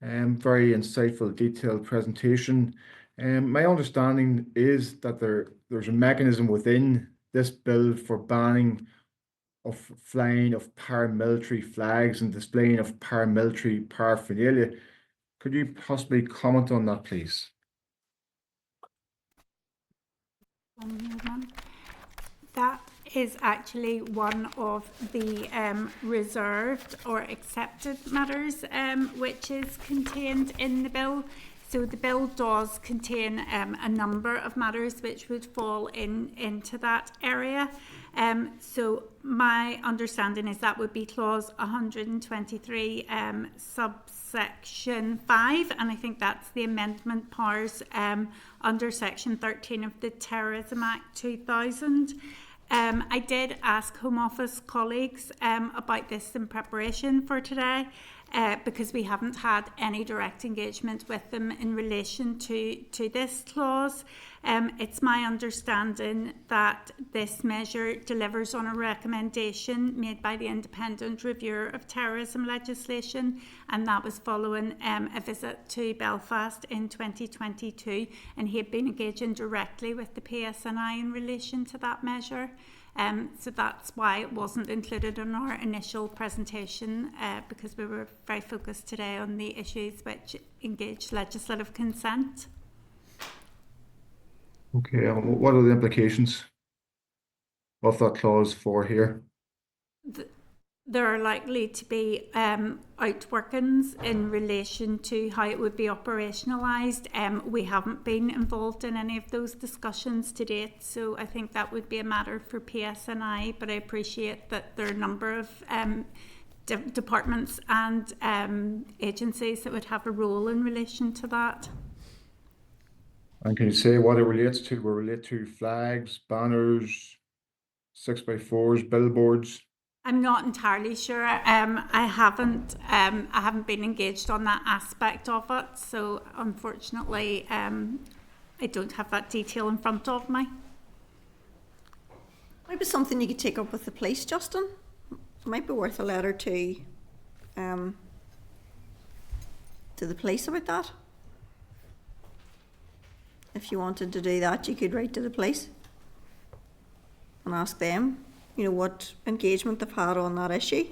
Very insightful, detailed presentation. My understanding is that there's a mechanism within this bill for banning of flying of paramilitary flags and displaying of paramilitary paraphernalia. Could you possibly comment on that, please? That is actually one of the reserved or accepted matters which is contained in the bill. So the bill does contain a number of matters which would fall into that area. So my understanding is that would be clause 123 subsection 5, and I think that's the amendment powers under section 13 of the Terrorism Act 2000. I did ask Home Office colleagues about this in preparation for today, because we haven't had any direct engagement with them in relation to this clause. It's my understanding that this measure delivers on a recommendation made by the Independent Reviewer of Terrorism Legislation, and that was following a visit to Belfast in 2022, and he had been engaging directly with the PSNI in relation to that measure. So that's why it wasn't included in our initial presentation, because we were very focused today on the issues which engage legislative consent. Okay, what are the implications of that clause for here? There are likely to be outworkings in relation to how it would be operationalised. We haven't been involved in any of those discussions to date, so I think that would be a matter for PSNI, but I appreciate that there are a number of departments and agencies that would have a role in relation to that. And can you say what it relates to? Will it relate to flags, banners, 6x4s, billboards? I'm not entirely sure. I haven't been engaged on that aspect of it, so unfortunately, I don't have that detail in front of me. Might be something you could take up with the police, Justin. It might be worth a letter to the police about that. If you wanted to do that, you could write to the police and ask them, you know, what engagement they've had on that issue.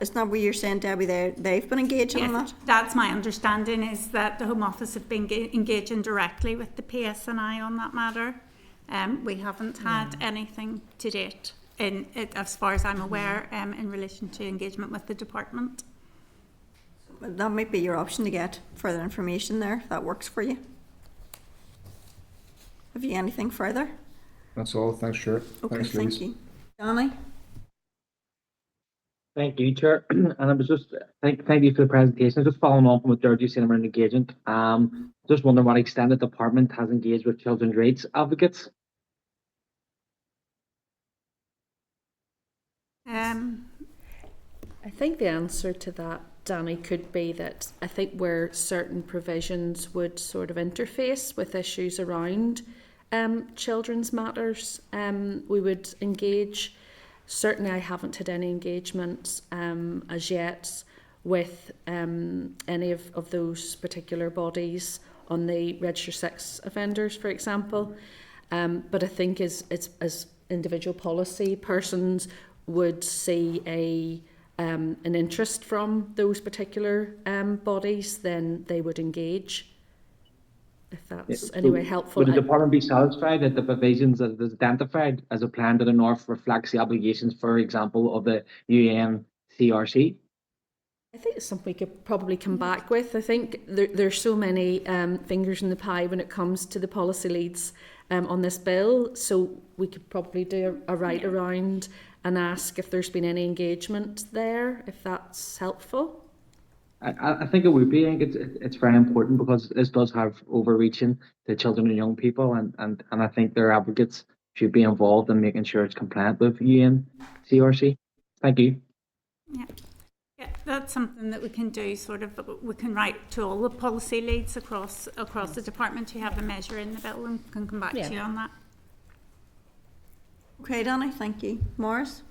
Isn't that what you're saying, Debbie? They've been engaging on that? That's my understanding, is that the Home Office have been engaging directly with the PSNI on that matter. We haven't had anything to date, as far as I'm aware, in relation to engagement with the department. That might be your option to get further information there, if that works for you. Have you anything further? That's all. Thanks, Chair. Okay, Thanks, thank Louise. you. Danny? Thank you, Chair. And I was just thank you for the presentation. Just following on from what Georgie said around engagement. Just wondering what extent the department has engaged with children's rights advocates. I think the answer to that, Danny, could be that I think where certain provisions would sort of interface with issues around children's matters, we would engage. Certainly I haven't had any engagement as yet with any of those particular bodies on the Register Sex Offenders, for example. But I think as individual policy persons would see an interest from those particular bodies, then they would engage. If that's anyway helpful. Would the department be satisfied that the provisions that is identified as a plan to the north reflects the obligations, for example, of the UNCRC? I think it's something we could probably come back with. I think there's so many fingers in the pie when it comes to the policy leads on this bill, so we could probably do a write around and ask if there's been any engagement there, if that's helpful. I think it would be. I think it's very important because this does have overreaching to children and young people, and I think their advocates should be involved in making sure it's compliant with UNCRC. Thank you. Yeah, that's something that we can do. We can write to all the policy leads across the department who have a measure in the bill, and can come back to you on that. Okay, Danny, thank you. Morris?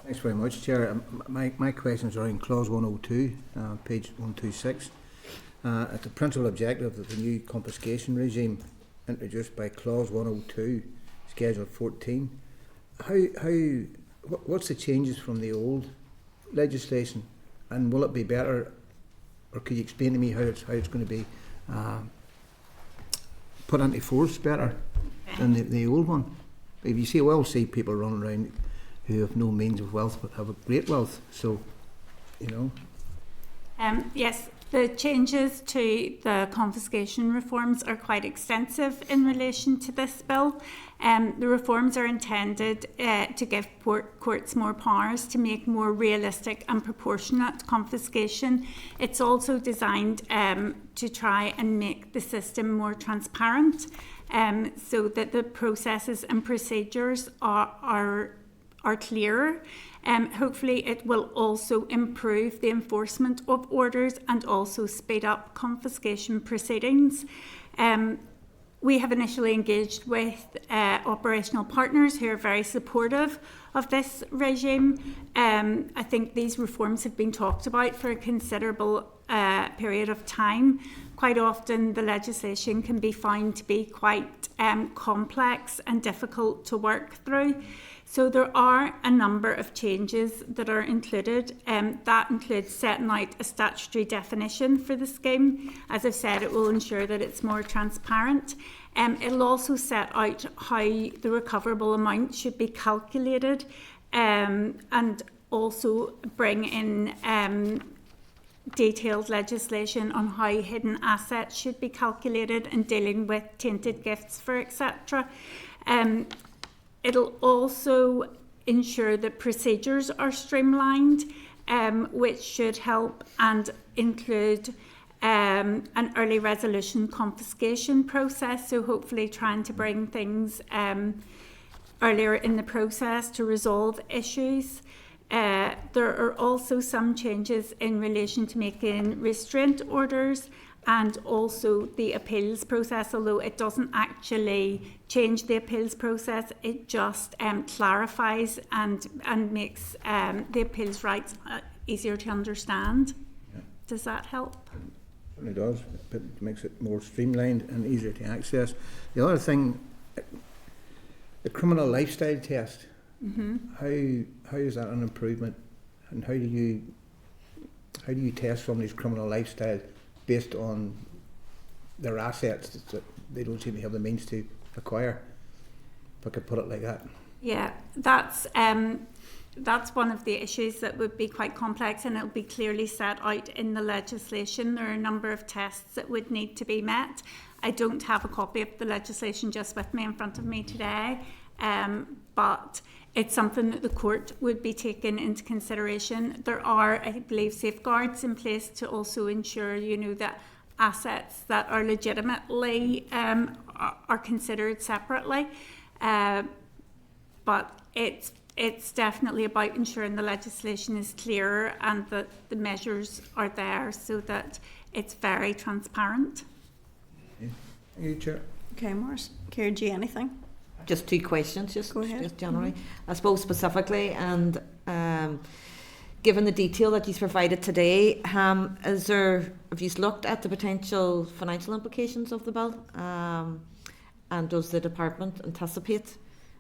Thanks very much, Chair. My questions are in clause 102, page 126. At the principal objective of the new confiscation regime introduced by clause 102, schedule 14, what's the changes from the old legislation, and will it be better, or could you explain to me how it's going to be put into force better than the old one? If you see, well, see people running around who have no means of wealth but have a great wealth, so you know. Yes, the changes to the confiscation reforms are quite extensive in relation to this bill. The reforms are intended to give courts more powers to make more realistic and proportionate confiscation. It's also designed to try and make the system more transparent, so that the processes and procedures are are clearer. Hopefully it will also improve the enforcement of orders and also speed up confiscation proceedings. We have initially engaged with operational partners who are very supportive of this regime. I think these reforms have been talked about for a considerable period of time. Quite often the legislation can be found to be quite complex and difficult to work through. So there are a number of changes that are included. That includes setting out a statutory definition for the scheme. As I've said, it will ensure that it's more transparent. It'll also set out how the recoverable amount should be calculated, and also bring in detailed legislation on how hidden assets should be calculated and dealing with tainted gifts, for etc. It'll also ensure that procedures are streamlined, which should help, and include an early resolution confiscation process, so hopefully trying to bring things earlier in the process to resolve issues. There are also some changes in relation to making restraint orders and also the appeals process, although it doesn't actually change the appeals process, it just clarifies and makes the appeals rights easier to understand. Yeah. Does that help? It does. It makes it more streamlined and easier to access. The other thing, the criminal lifestyle test. Mm-hmm. How is that an improvement, and how do you test somebody's criminal lifestyle based on their assets that they don't seem to have the means to acquire, if I could put it like that? Yeah, that's one of the issues that would be quite complex, and it'll be clearly set out in the legislation. There are a number of tests that would need to be met. I don't have a copy of the legislation just with me in front of me today, but it's something that the court would be taking into consideration. There are, I believe, safeguards in place to also ensure, that assets that are legitimately are considered separately. But it's definitely about ensuring the legislation is clearer and that the measures are there so that it's very transparent. Thank you, Chair. Okay, Morris. Karen, do you anything? Just two questions, Go ahead. just generally. I suppose specifically, and given the detail that you've provided today, have you looked at the potential financial implications of the bill? And does the department anticipate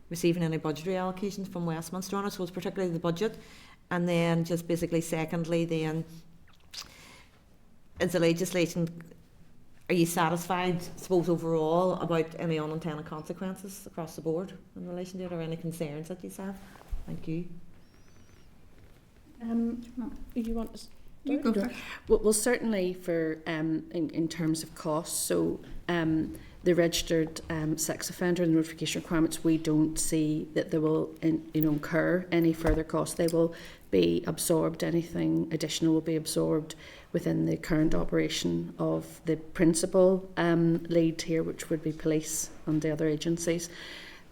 receiving any budgetary allocations from Westminster on it? So it's particularly the budget. And then just basically secondly then, is the legislation, are you satisfied, I suppose, overall about any unintended consequences across the board in relation to it, or any concerns that you have? Thank you. You want to You go first. Well, certainly for in terms of costs, so the registered sex offender and notification requirements, we don't see that they will incur any further costs. They will be absorbed. Anything additional will be absorbed within the current operation of the principal lead here, which would be police and the other agencies.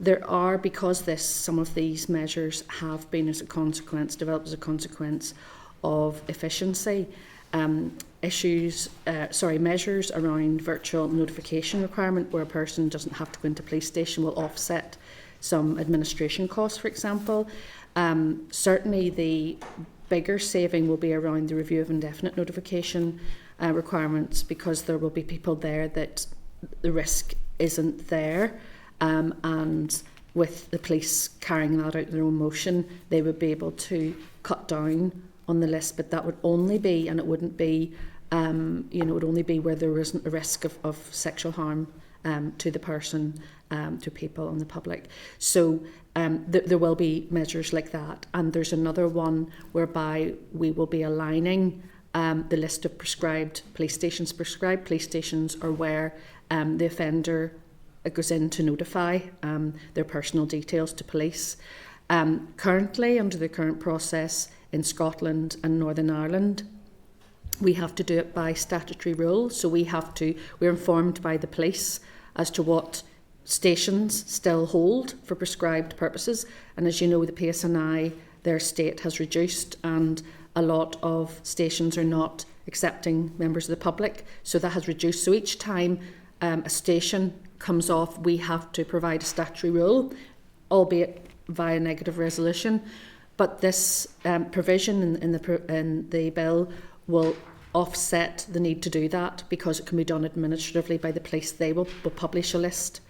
There are, because some of these measures have been developed as a consequence of efficiency, measures around virtual notification requirement, where a person doesn't have to go into police station, will offset some administration costs, for example. Certainly the bigger saving will be around the review of indefinite notification requirements, because there will be people there that the risk isn't there, and with the police carrying that out in their own motion, they would be able to cut down on the list. But that would only be, and it wouldn't be, it would only be where there isn't a risk of sexual harm to the person, to people and the public. So there will be measures like that. And there's another one whereby we will be aligning the list of prescribed police stations. Prescribed police stations are where the offender goes in to notify their personal details to police. Currently, under the current process in Scotland and Northern Ireland, we have to do it by statutory rule. So we're informed by the police as to what stations still hold for prescribed purposes, and as you know, the PSNI, their estate has reduced, and a lot of stations are not accepting members of the public, so that has reduced. So each time a station comes off, we have to provide a statutory rule, albeit via negative resolution. But this provision in the bill will offset the need to do that, because it can be done administratively by the police. They will publish a list.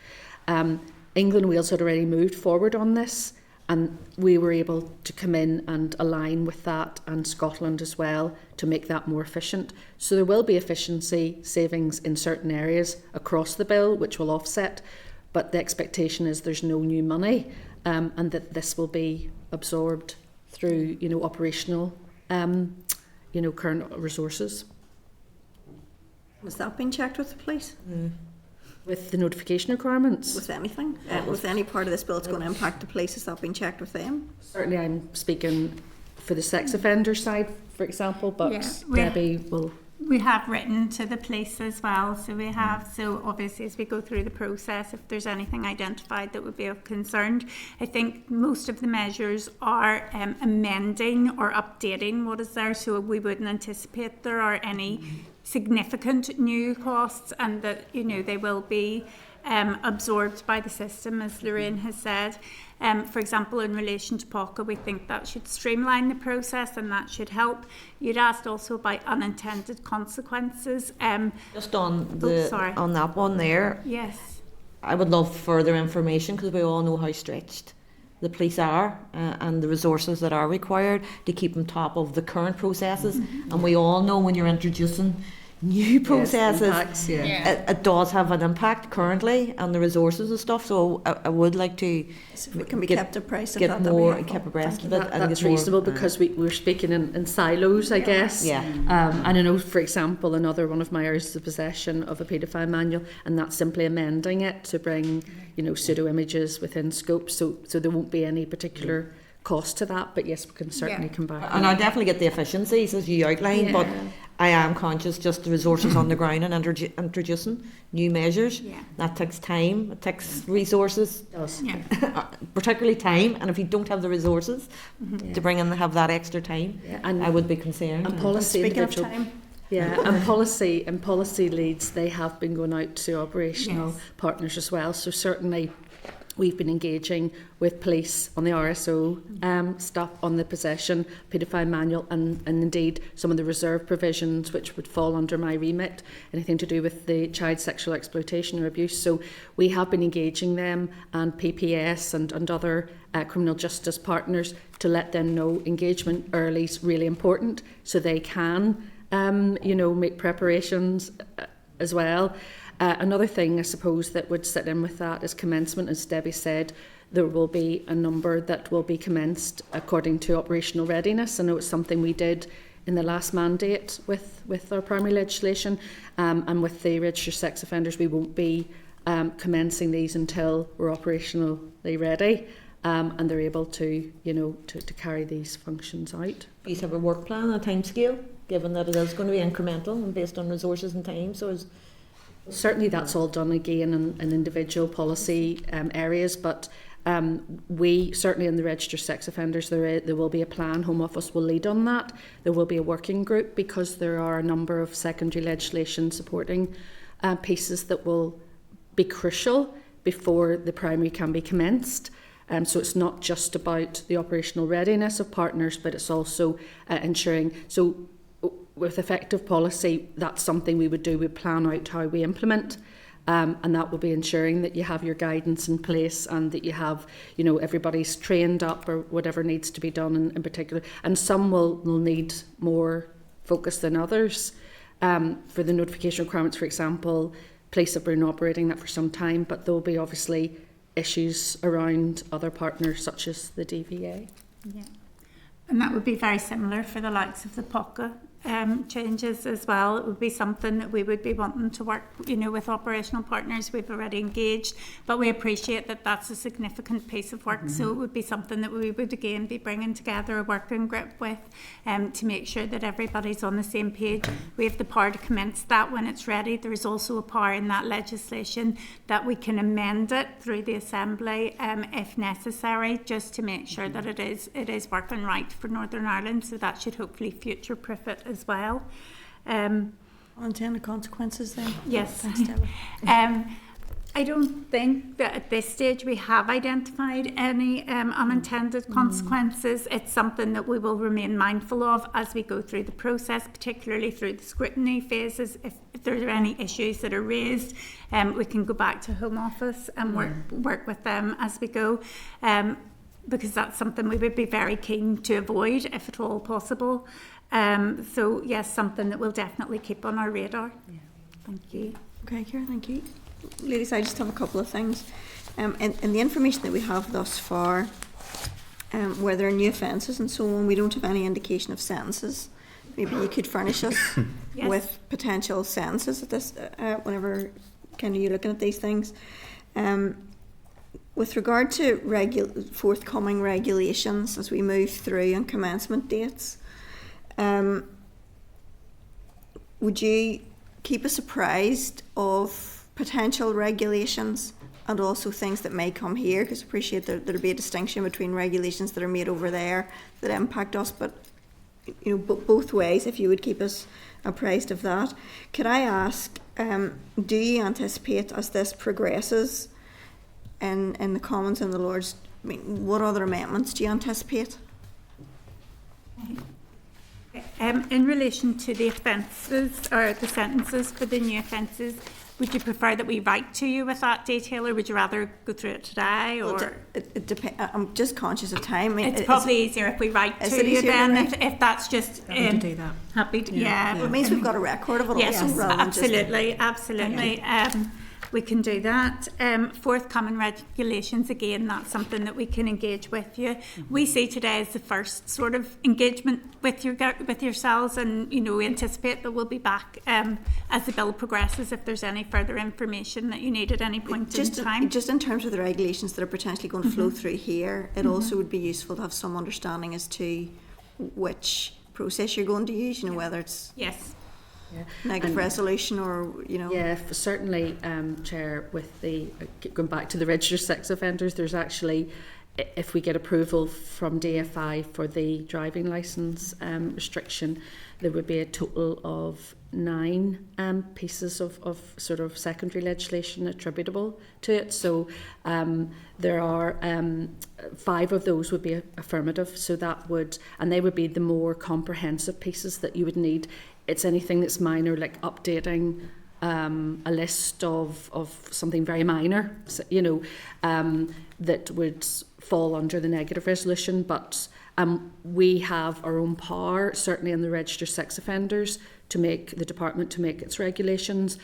England and Wales had already moved forward on this, and we were able to come in and align with that, and Scotland as well, to make that more efficient. So there will be efficiency savings in certain areas across the bill, which will offset, but the expectation is there's no new money, and that this will be absorbed through, operational, current resources. Has that been checked with the police? With the notification requirements? With anything? With any part of this bill that's going to impact the police, has that been checked with them? Certainly I'm speaking for the sex offender side, for example, but Debbie will... We have written to the police as well, so obviously as we go through the process, if there's anything identified that would be of concern, I think most of the measures are amending or updating what is there, so we wouldn't anticipate there are any significant new costs, and that they will be absorbed by the system, as Lorraine has said. For example, in relation to POCA, we think that should streamline the process and that should help. You'd asked also about unintended consequences. Just on sorry. on that one there, Yes. I would love further information, because we all know how stretched the police are and the resources that are required to keep on top of the current processes. And we all know when you're introducing new processes, impacts, it does have an impact currently on the resources and stuff. So I would like to So if it can be kept abreast of get that, that'd be more helpful. kept abreast of it. I think That's it's more, reasonable, because we're speaking in silos, I guess. Yeah. And I know, for example, another one of my areas is the possession of a paedophile manual, and that's simply amending it to bring, pseudo images within scope. So there won't be any particular cost to that. But yes, we can certainly come back. and I definitely get the efficiencies as you outlined, but I am conscious just the resources on the ground and introducing new measures. Yeah. That takes time, it takes resources, It does. Yeah. particularly time. And if you don't have the resources to bring in, have that extra time, Yeah, and I would be concerned. And policy Speaking of individual, time, and policy leads, they have been going out to operational partners as well. So certainly we've been engaging with police on the RSO stuff, on the possession, paedophile manual, and indeed some of the reserve provisions which would fall under my remit, anything to do with the child sexual exploitation or abuse. So we have been engaging them, and PPS and other criminal justice partners, to let them know engagement early is really important, so they can make preparations as well. Another thing, I suppose, that would sit in with that is commencement. As Debbie said, there will be a number that will be commenced according to operational readiness. I know it's something we did in the last mandate with our primary legislation, and with the registered sex offenders, we won't be commencing these until we're operationally ready, and they're able to carry these functions out. You have a work plan, a time scale, given that it is going to be incremental and based on resources and time. So certainly that's all done again in individual policy areas, but we certainly in the registered sex offenders, there will be a plan. Home Office will lead on that. There will be a working group, because there are a number of secondary legislation supporting pieces that will be crucial before the primary can be commenced. So it's not just about the operational readiness of partners, but it's also ensuring. So with effective policy, that's something we would do. We plan out how we implement, and that will be ensuring that you have your guidance in place, and that you have, everybody's trained up, or whatever needs to be done in particular. And some will need more focus than others. For the notification requirements, for example, police have been operating that for some time, but there will be obviously issues around other partners such as the DVA. Yeah. And that would be very similar for the likes of the POCA changes as well. It would be something that we would be wanting to work, with operational partners we've already engaged, but we appreciate that that's a significant piece of work. So it would be something that we would again be bringing together a working group with to make sure that everybody's on the same page. We have the power to commence that when it's ready. There is also a power in that legislation that we can amend it through the Assembly if necessary, just to make sure that it is working right for Northern Ireland. So that should hopefully future-proof it as well. Unintended consequences then? Yes. Thanks, Deborah. I don't think that at this stage we have identified any unintended consequences. It's something that we will remain mindful of as we go through the process, particularly through the scrutiny phases. If there are any issues that are raised, we can go back to Home Office and work with them as we go, because that's something we would be very keen to avoid if at all possible. So yes, something that we'll definitely keep on our radar. Yeah. Thank you. Okay, Ciara, thank you. Ladies, I just have a couple of things. In the information that we have thus far, where there are new offences and so on, we don't have any indication of sentences. Maybe you could furnish us Yes. with potential sentences at this, whenever you're looking at these things. With regard to forthcoming regulations as we move through and commencement dates, would you keep us apprised of potential regulations and also things that may come here? Because I appreciate there'll be a distinction between regulations that are made over there that impact us, but both ways, if you would keep us apprised of that. Could I ask, do you anticipate as this progresses in the Commons and the Lords, what other amendments do you anticipate? In relation to the offences or the sentences for the new offences, would you prefer that we write to you with that detail, or would you rather go through it today? Or Well, it depends. I'm just conscious of time. it's probably easier if we write to you then, if that's just to do that. happy to, yeah. Well, it means we've got a record of it Yes, also, rather than just absolutely. We can do that. Forthcoming regulations, again, that's something that we can engage with you. We see today as the first sort of engagement with yourselves, and we anticipate that we'll be back as the bill progresses if there's any further information that you need at any point in time. Just in terms of the regulations that are potentially going to flow through here, it also would be useful to have some understanding as to which process you're going to use, whether it's Yes. negative resolution or, Yeah, certainly, Chair, with the going back to the registered sex offenders, there's actually, if we get approval from DFI for the driving licence restriction, there would be a total of 9 pieces of sort of secondary legislation attributable to it. So there are 5 of those would be affirmative. So that would, and they would be the more comprehensive pieces that you would need. It's anything that's minor, like updating a list of something very minor, that would fall under the negative resolution. But we have our own power, certainly in the registered sex offenders, to make the department to make its regulations.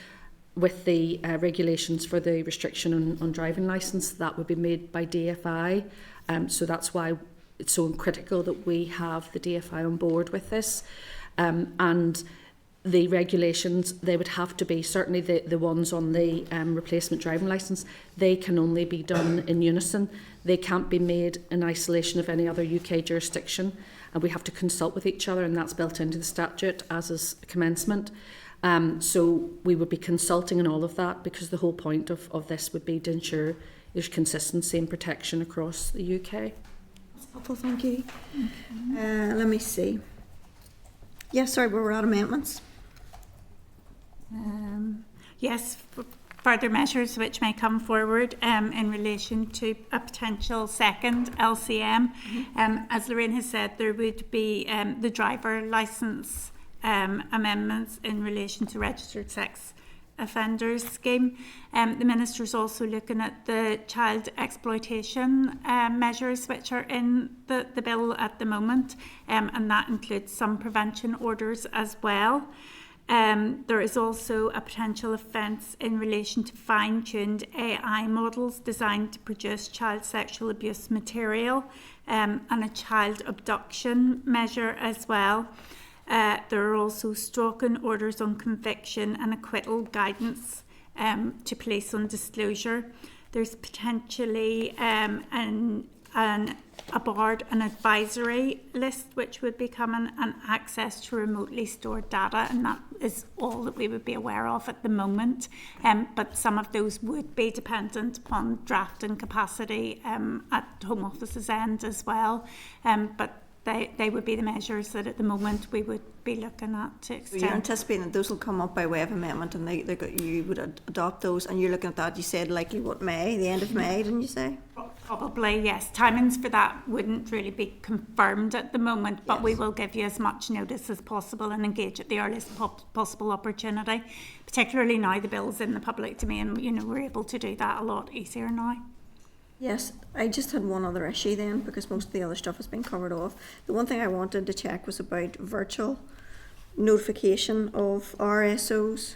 With the regulations for the restriction on driving licence, that would be made by DFI. So that's why it's so critical that we have the DFI on board with this. And the regulations, they would have to be, certainly the ones on the replacement driving licence, they can only be done in unison. They can't be made in isolation of any other UK jurisdiction, and we have to consult with each other, and that's built into the statute, as is commencement. So we would be consulting on all of that, because the whole point of this would be to ensure there's consistency and protection across the UK. That's helpful, thank you. Let me see. Yes, sorry, we're out of amendments. Yes, further measures which may come forward in relation to a potential second LCM. As Lorraine has said, there would be the driver licence amendments in relation to registered sex offenders scheme. The Minister's also looking at the child exploitation measures which are in the bill at the moment, and that includes some prevention orders as well. There is also a potential offence in relation to fine-tuned AI models designed to produce child sexual abuse material, and a child abduction measure as well. There are also stroking orders on conviction and acquittal guidance to police on disclosure. There's potentially a board and advisory list which would be coming, and access to remotely stored data, and that is all that we would be aware of at the moment. But some of those would be dependent upon drafting capacity at Home Office's end as well. But they would be the measures that at the moment we would be looking at to So you're extend. anticipating that those will come up by way of amendment, and you would adopt those, and you're looking at that, you said likely what, May, the end of May, didn't you say? Probably, yes. Timings for that wouldn't really be confirmed at the moment, but we Yes. will give you as much notice as possible and engage at the earliest possible opportunity. Particularly now the bill's in the public domain, you know, we're able to do that a lot easier now. Yes, I just had one other issue then, because most of the other stuff has been covered off. The one thing I wanted to check was about virtual notification of RSOs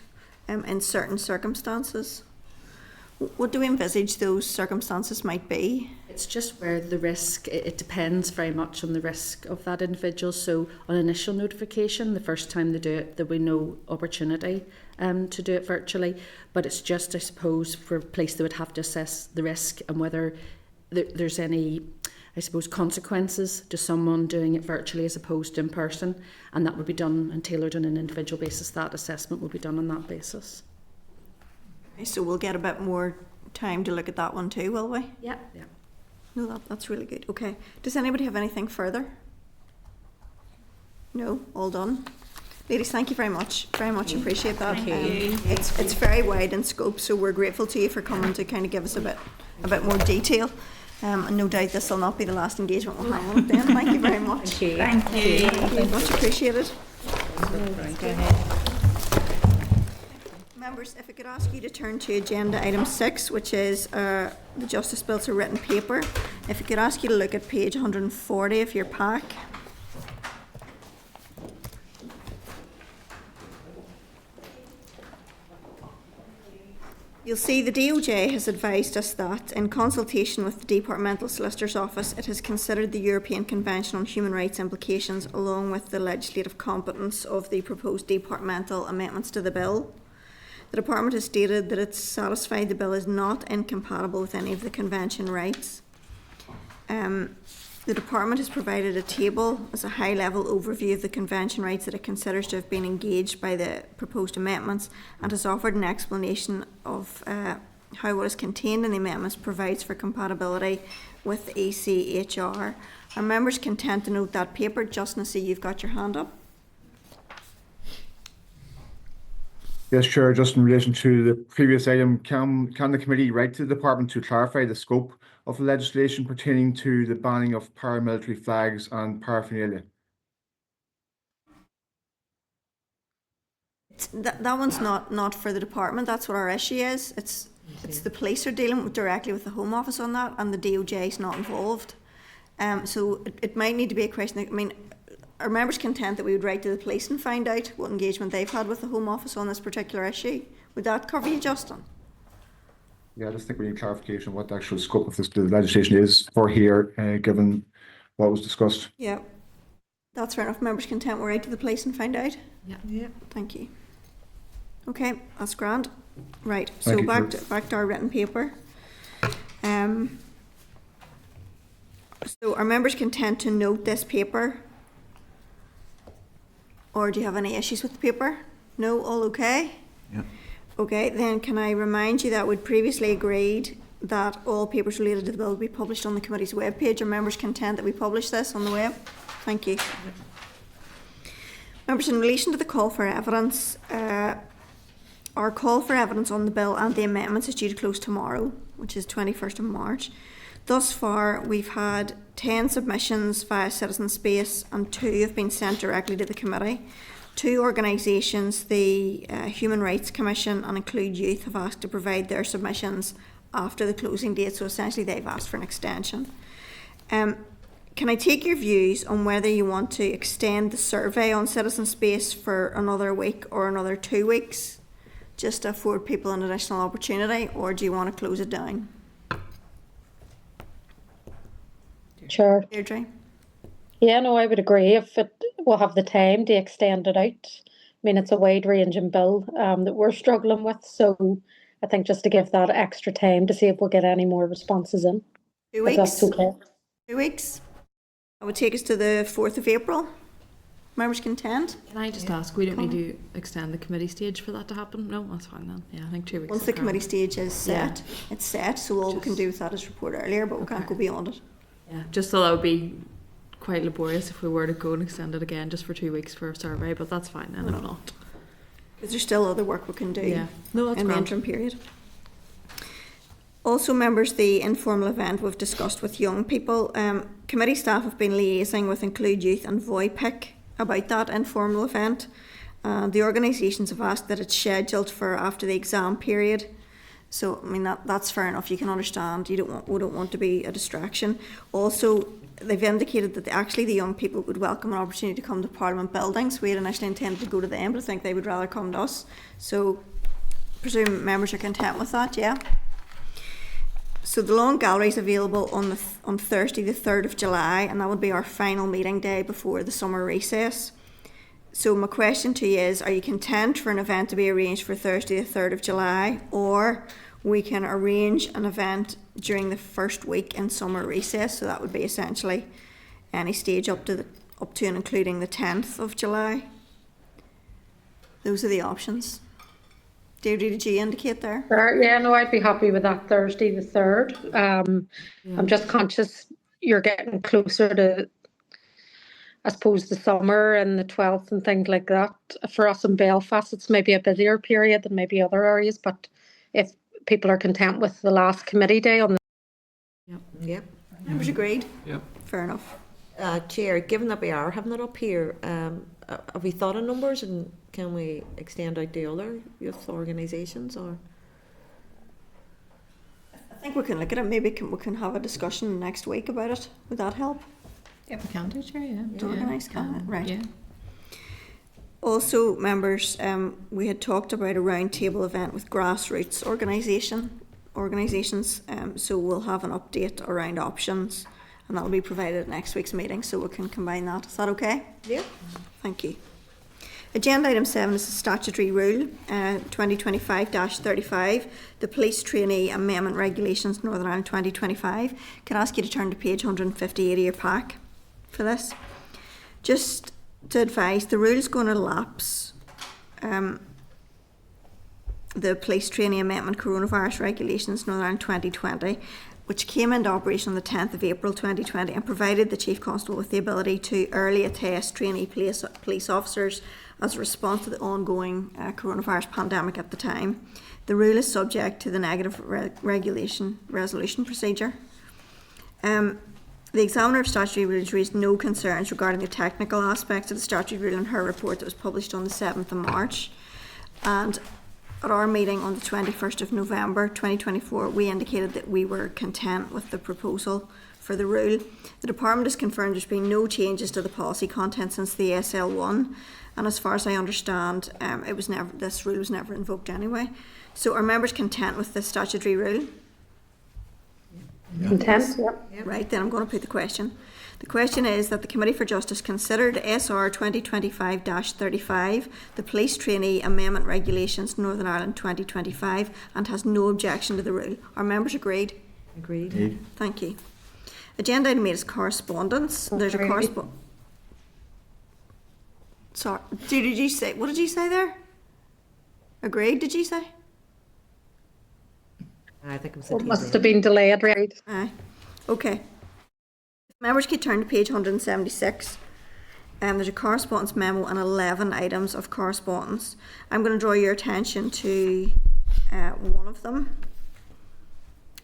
in certain circumstances. What do we envisage those circumstances might be? It's just where the risk, it depends very much on the risk of that individual. So on initial notification, the first time they do it, there will be no opportunity to do it virtually. But it's just, I suppose, for police, they would have to assess the risk and whether there's any, I suppose, consequences to someone doing it virtually as opposed to in person. And that would be done and tailored on an individual basis. That assessment will be done on that basis. So we'll get a bit more time to look at that one too, will we? Yeah. No, that's really good. Okay. Does anybody have anything further? No? All done? Ladies, thank you very much. Very much appreciate that. It's very wide in scope, so we're grateful to you for coming to kind of give us a bit more detail. And no doubt this will not be the last engagement we'll have on it then. Thank you very much. Thank you. Thank you. Much appreciated. Go ahead. Members, if I could ask you to turn to agenda item 6, which is the Justice Bill to written paper. If I could ask you to look at page 140 of your pack. You'll see the DOJ has advised us that, in consultation with the Departmental Solicitor's Office, it has considered the European Convention on Human Rights implications along with the legislative competence of the proposed departmental amendments to the bill. The Department has stated that it's satisfied the bill is not incompatible with any of the Convention rights. The Department has provided a table as a high-level overview of the Convention rights that it considers to have been engaged by the proposed amendments, and has offered an explanation of how what is contained in the amendments provides for compatibility with the ECHR. Are members content to note that paper? Justin, I see you've got your hand up. Yes, Chair, just in relation to the previous item, can the committee write to the department to clarify the scope of the legislation pertaining to the banning of paramilitary flags and paraphernalia? That one's not for the department. That's what our issue is. It's the police are dealing directly with the Home Office on that, and the DOJ is not involved. So it might need to be a question. I mean, are members content that we would write to the police and find out what engagement they've had with the Home Office on this particular issue? Would that cover you, Justin? Yeah, I just think we need clarification of what the actual scope of the legislation is for here, given what was discussed. Yeah. That's fair enough. Members content we'll write to the police and find out? Yeah. Thank you. Okay, that's grand. Right, so Thank you, back to our written paper. So are members content to note this paper? Or do you have any issues with the paper? No, all okay? Yeah. Okay, then can I remind you that we'd previously agreed that all papers related to the bill will be published on the committee's webpage. Are members content that we publish this on the web? Thank you. Members, in relation to the call for evidence, our call for evidence on the bill and the amendments is due to close tomorrow, which is 21st of March. Thus far, we've had 10 submissions via Citizen Space and 2 have been sent directly to the committee. 2 organisations, the Human Rights Commission and Include Youth, have asked to provide their submissions after the closing date, so essentially they've asked for an extension. Can I take your views on whether you want to extend the survey on Citizen Space for another week or another 2 weeks, just to afford people an additional opportunity, or do you want to close it down? Sure. Deirdre? Yeah, no, I would agree. If we'll have the time to extend it out. I mean, it's a wide-ranging bill that we're struggling with, so I think just to give that extra time to see if we'll get any more responses in. 2 If that's weeks? okay. 2 weeks? That would take us to the 4th of April. Members content? Can I just ask, we don't need to extend the committee stage for that to happen? No, that's fine then. Yeah, I think 2 weeks. Once is the grand. committee stage is set, it's set, so all we can Just- do with that is report earlier, but we can't go beyond it. Yeah, just thought that would be quite laborious if we were to go and extend it again just for 2 weeks for a survey, but that's fine then if not. Because there's still other work we can do Yeah, no, that's in the grand. interim period. Also, members, the informal event we've discussed with young people. Committee staff have been liaising with Include Youth and VoiPic about that informal event. The organisations have asked that it's scheduled for after the exam period. So, I mean, that's fair enough. You can understand. We don't want to be a distraction. Also, they've indicated that actually the young people would welcome an opportunity to come to Parliament buildings. We had initially intended to go to them, but I think they would rather come to us. So, presume members are content with that, yeah? So the Lawn Gallery is available on Thursday the 3rd of July, and that would be our final meeting day before the summer recess. So my question to you is, are you content for an event to be arranged for Thursday the 3rd of July, or we can arrange an event during the first week in summer recess? So that would be essentially any stage up to and including the 10th of July. Those are the options. Deirdre, did you indicate there? Yeah, no, I'd be happy with that Thursday the 3rd. I'm just conscious you're getting closer to, I suppose, the summer and the 12th and things like that. For us in Belfast, it's maybe a busier period than maybe other areas, but if people are content with the last committee day on the Yep. Members agreed? Yep. Fair enough. Chair, given that we are having it up here, have we thought of numbers, and can we extend out to other youth organisations, or? I think we can look at it. Maybe we can have a discussion next week about it. Would that help? Yeah, we can do, Chair, yeah. To organise, can it? Right. Yeah. Also, members, we had talked about a roundtable event with grassroots organisations. So we'll have an update around options, and that'll be provided at next week's meeting, so we can combine that. Is that okay? Yeah. Thank you. Agenda item 7 is the statutory rule 2025-35, the Police Trainee Amendment Regulations Northern Ireland 2025. Can I ask you to turn to page 158 of your pack for this? Just to advise, the rule's going to lapse. The Police Trainee Amendment Coronavirus Regulations Northern Ireland 2020, which came into operation on the 10th of April 2020 and provided the Chief Constable with the ability to early attest trainee police officers as a response to the ongoing coronavirus pandemic at the time. The rule is subject to the negative resolution procedure. The examiner of statutory rules raised no concerns regarding the technical aspects of the statutory rule in her report that was published on the 7th of March. And at our meeting on the 21st of November 2024, we indicated that we were content with the proposal for the rule. The Department has confirmed there's been no changes to the policy content since the SL1, and as far as I understand, this rule was never invoked anyway. So are members content with the statutory rule? content. Yep. Right, then I'm going to put the question. The question is that the Committee for Justice considered SR 2025-35, the Police Trainee Amendment Regulations Northern Ireland 2025, and has no objection to the rule. Are members agreed? Agreed. Thank you. Agenda item 8 is correspondence. There's a correspondence. Sorry, did you say, what did you say there? Agreed, did you say? I think it was It must have been delayed, right? Aye. Okay. Members can turn to page 176. There's a correspondence memo and 11 items of correspondence. I'm going to draw your attention to one of them,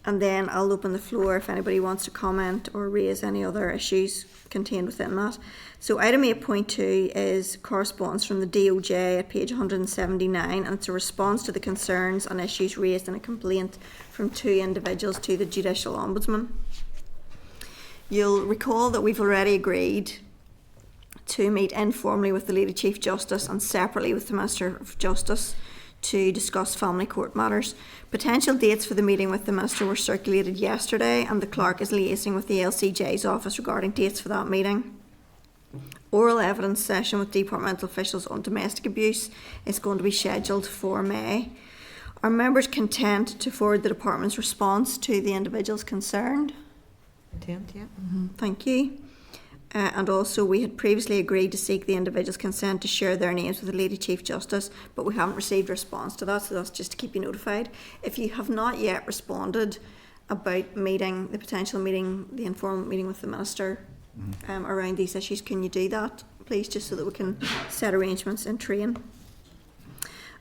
and then I'll open the floor if anybody wants to comment or raise any other issues contained within that. So item 8.2 is correspondence from the DOJ at page 179, and it's a response to the concerns and issues raised in a complaint from 2 individuals to the Judicial Ombudsman. You'll recall that we've already agreed to meet informally with the Lady Chief Justice and separately with the Minister of Justice to discuss family court matters. Potential dates for the meeting with the Minister were circulated yesterday, and the Clerk is liaising with the LCJ's office regarding dates for that meeting. oral evidence session with departmental officials on domestic abuse is going to be scheduled for May. Are members content to forward the department's response to the individuals concerned? Intent, yeah. Thank you. And also, we had previously agreed to seek the individual's consent to share their names with the Lady Chief Justice, but we haven't received a response to that, so that's just to keep you notified. If you have not yet responded about the potential meeting, the informal meeting with the Minister around these issues, can you do that, please, just so that we can set arrangements and train?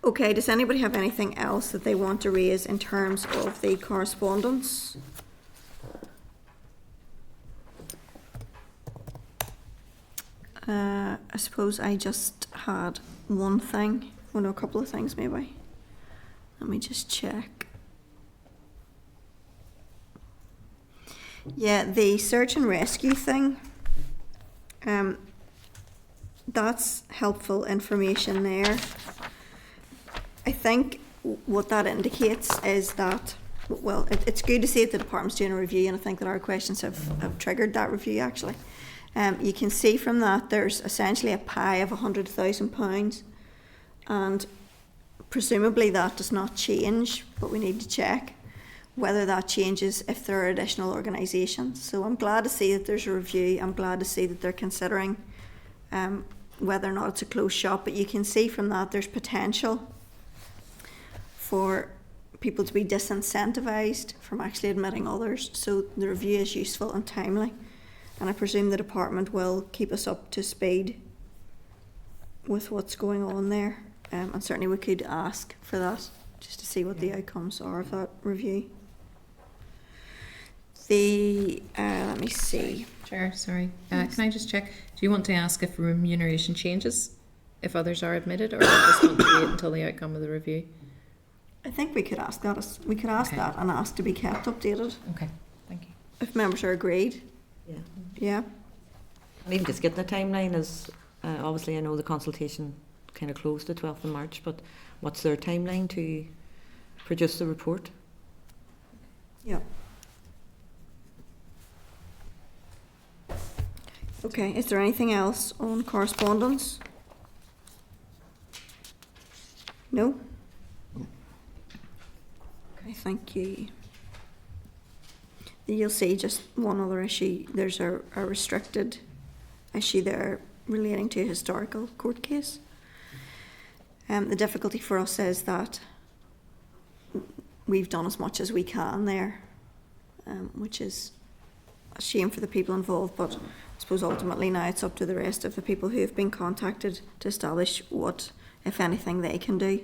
Okay, does anybody have anything else that they want to raise in terms of the correspondence? I suppose I just had one thing, well no, a couple of things maybe. Let me just check. Yeah, the search and rescue thing, that's helpful information there. I think what that indicates is that, well, it's good to see that the department's doing a review, and I think that our questions have triggered that review actually. You can see from that there's essentially a pie of £100,000, and presumably that does not change, but we need to check whether that changes if there are additional organisations. So I'm glad to see that there's a review. I'm glad to see that they're considering whether or not it's a closed shop, but you can see from that there's potential for people to be disincentivised from actually admitting others. So the review is useful and timely. And I presume the department will keep us up to speed with what's going on there. And certainly we could ask for that, just to see what the outcomes are of that review. Let me see. Chair, sorry. Can I just check? Do you want to ask if remuneration changes if others are admitted, or do you just want to wait until the outcome of the review? I think we could ask that. We could ask that and ask to be kept updated. Okay, thank you. If members are agreed. Yeah. Yeah. And even just getting a timeline is, obviously I know the consultation kind of closed the 12th of March, but what's their timeline to produce the report? Yeah. Okay, is there anything else on correspondence? No? Okay, thank you. You'll see just one other issue. There's a restricted issue there relating to a historical court case. The difficulty for us is that we've done as much as we can there, which is a shame for the people involved, but I suppose ultimately now it's up to the rest of the people who have been contacted to establish what, if anything, they can do.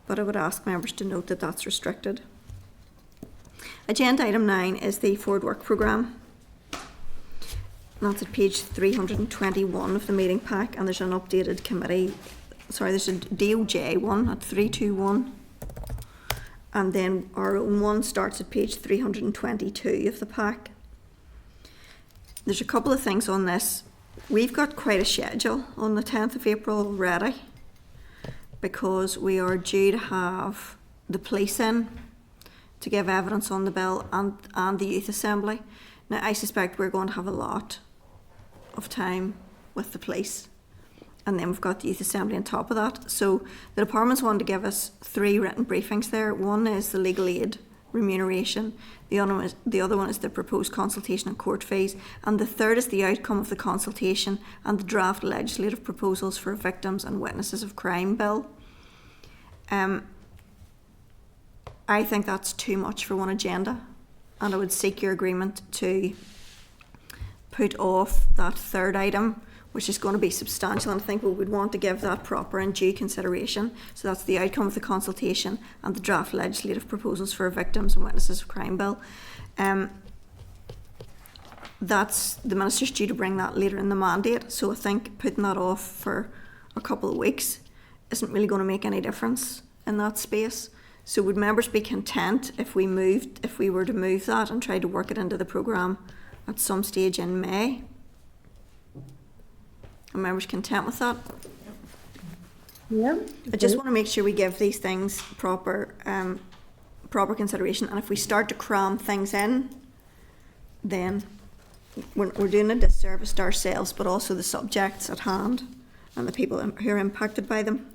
But I would ask members to note that that's restricted. Agenda item 9 is the Forward Work Programme. That's at page 321 of the meeting pack, and there's an updated committee, there's a DOJ one at 321, and then our own one starts at page 322 of the pack. There's a couple of things on this. We've got quite a schedule on the 10th of April already, because we are due to have the police in to give evidence on the bill and the youth assembly. Now I suspect we're going to have a lot of time with the police, and then we've got the youth assembly on top of that. So the department's wanted to give us 3 written briefings there. One is the legal aid remuneration, the other one is the proposed consultation and court fees, and the third is the outcome of the consultation and the draft legislative proposals for victims and witnesses of crime bill. I think that's too much for one agenda, and I would seek your agreement to put off that third item, which is going to be substantial, and I think we would want to give that proper and due consideration. So that's the outcome of the consultation and the draft legislative proposals for victims and witnesses of crime bill. That's the Minister's due to bring that later in the mandate, so I think putting that off for a couple of weeks isn't really going to make any difference in that space. So would members be content if we were to move that and try to work it into the programme at some stage in May? Are members content with that? Yeah. I just want to make sure we give these things proper consideration, and if we start to cram things in, then we're doing a disservice to ourselves, but also the subjects at hand and the people who are impacted by them.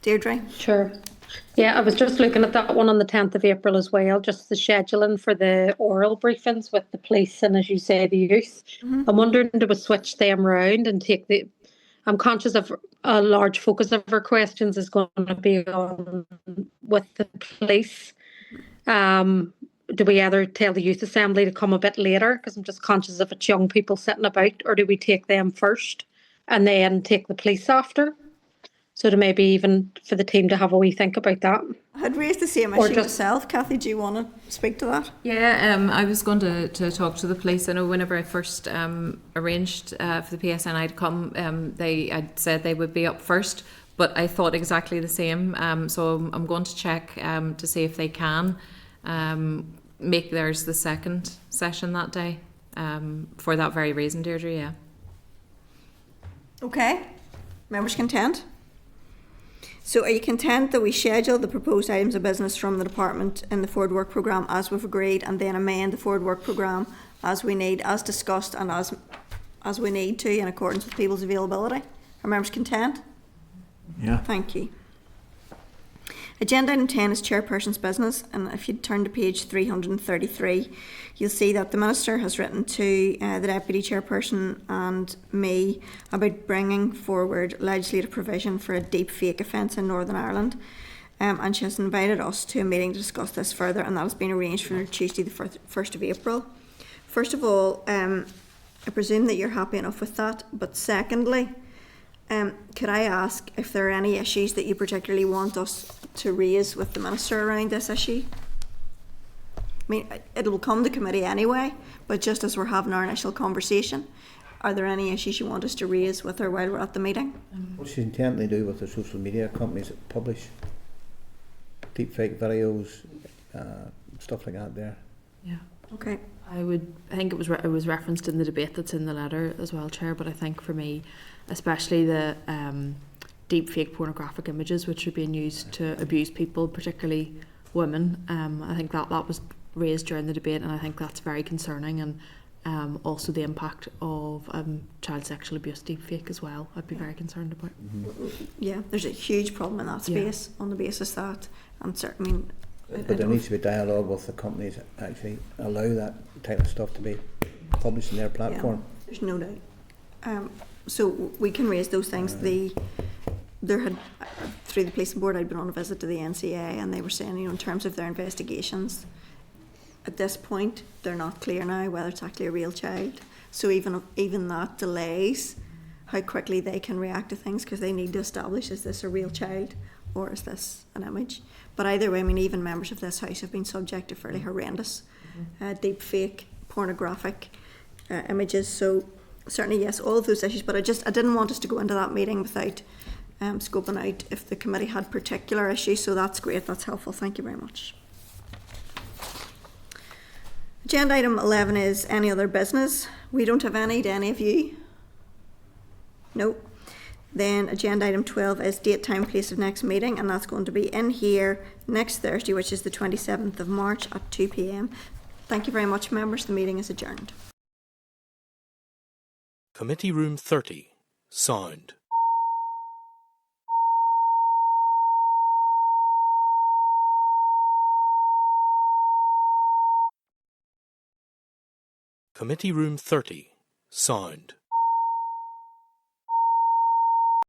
Deirdre? Sure. Yeah, I was just looking at that one on the 10th of April as well, just the scheduling for the oral briefings with the police and, as you say, the youth. I'm wondering, do we switch them round and take the... I'm conscious of a large focus of our questions is going to be on with the police. Do we either tell the youth assembly to come a bit later, because I'm just conscious of it's young people sitting about, or do we take them first and then take the police after? So to maybe even for the team to have a wee think about that. I had raised the same Or issue just- myself. Kathy, do you want to speak to that? Yeah, I was going to talk to the police. I know whenever I first arranged for the PSNI to come, they had said they would be up first, but I thought exactly the same. So I'm going to check to see if they can make theirs the second session that day for that very reason, Deirdre, yeah. Okay. Members content? So are you content that we schedule the proposed items of business from the department in the forward work programme as we've agreed, and then amend the forward work programme as we need, as discussed, and as we need to in accordance with people's availability? Are members content? Yeah. Thank you. Agenda item 10 is chairperson's business, and if you turn to page 333, you'll see that the Minister has written to the Deputy Chairperson and me about bringing forward legislative provision for a deep fake offence in Northern Ireland, and she has invited us to a meeting to discuss this further, and that has been arranged for Tuesday the 1st of April. First of all, I presume that you're happy enough with that, but secondly, could I ask if there are any issues that you particularly want us to raise with the Minister around this issue? I mean, it will come to committee anyway, but just as we're having our initial conversation, are there any issues you want us to raise with her while we're at the meeting? What's she intently do with the social media companies that publish deepfake videos, stuff like that there? Yeah. Okay. I think it was referenced in the debate that's in the letter as well, Chair, but I think for me, especially the deep fake pornographic images which are being used to abuse people, particularly women, I think that was raised during the debate, and I think that's very concerning, and also the impact of child sexual abuse deep fake as well, I'd be very concerned about. Yeah, there's a huge problem in that space on the basis that, and certainly, But there needs to be dialogue with the companies that actually allow that type of stuff to be published in their platform. yeah, there's no doubt. So we can raise those things. There had, through the policing board, I'd been on a visit to the NCA, and they were saying, in terms of their investigations, at this point, they're not clear now whether it's actually a real child. So even that delays how quickly they can react to things, because they need to establish, is this a real child or is this an image? But either way, even members of this House have been subject to fairly horrendous deep fake pornographic images. So certainly yes, all of those issues, but I didn't want us to go into that meeting without scoping out if the committee had particular issues. So that's great, that's helpful, thank you very much. Agenda item 11 is any other business. We don't have any, do any of you? No. Then agenda item 12 is date, time, place of next meeting, and that's going to be in here next Thursday, which is the 27th of March at 2 p.m. Thank you very much, members. The meeting is adjourned. Committee Room 30, sound. Committee Room 30, sound.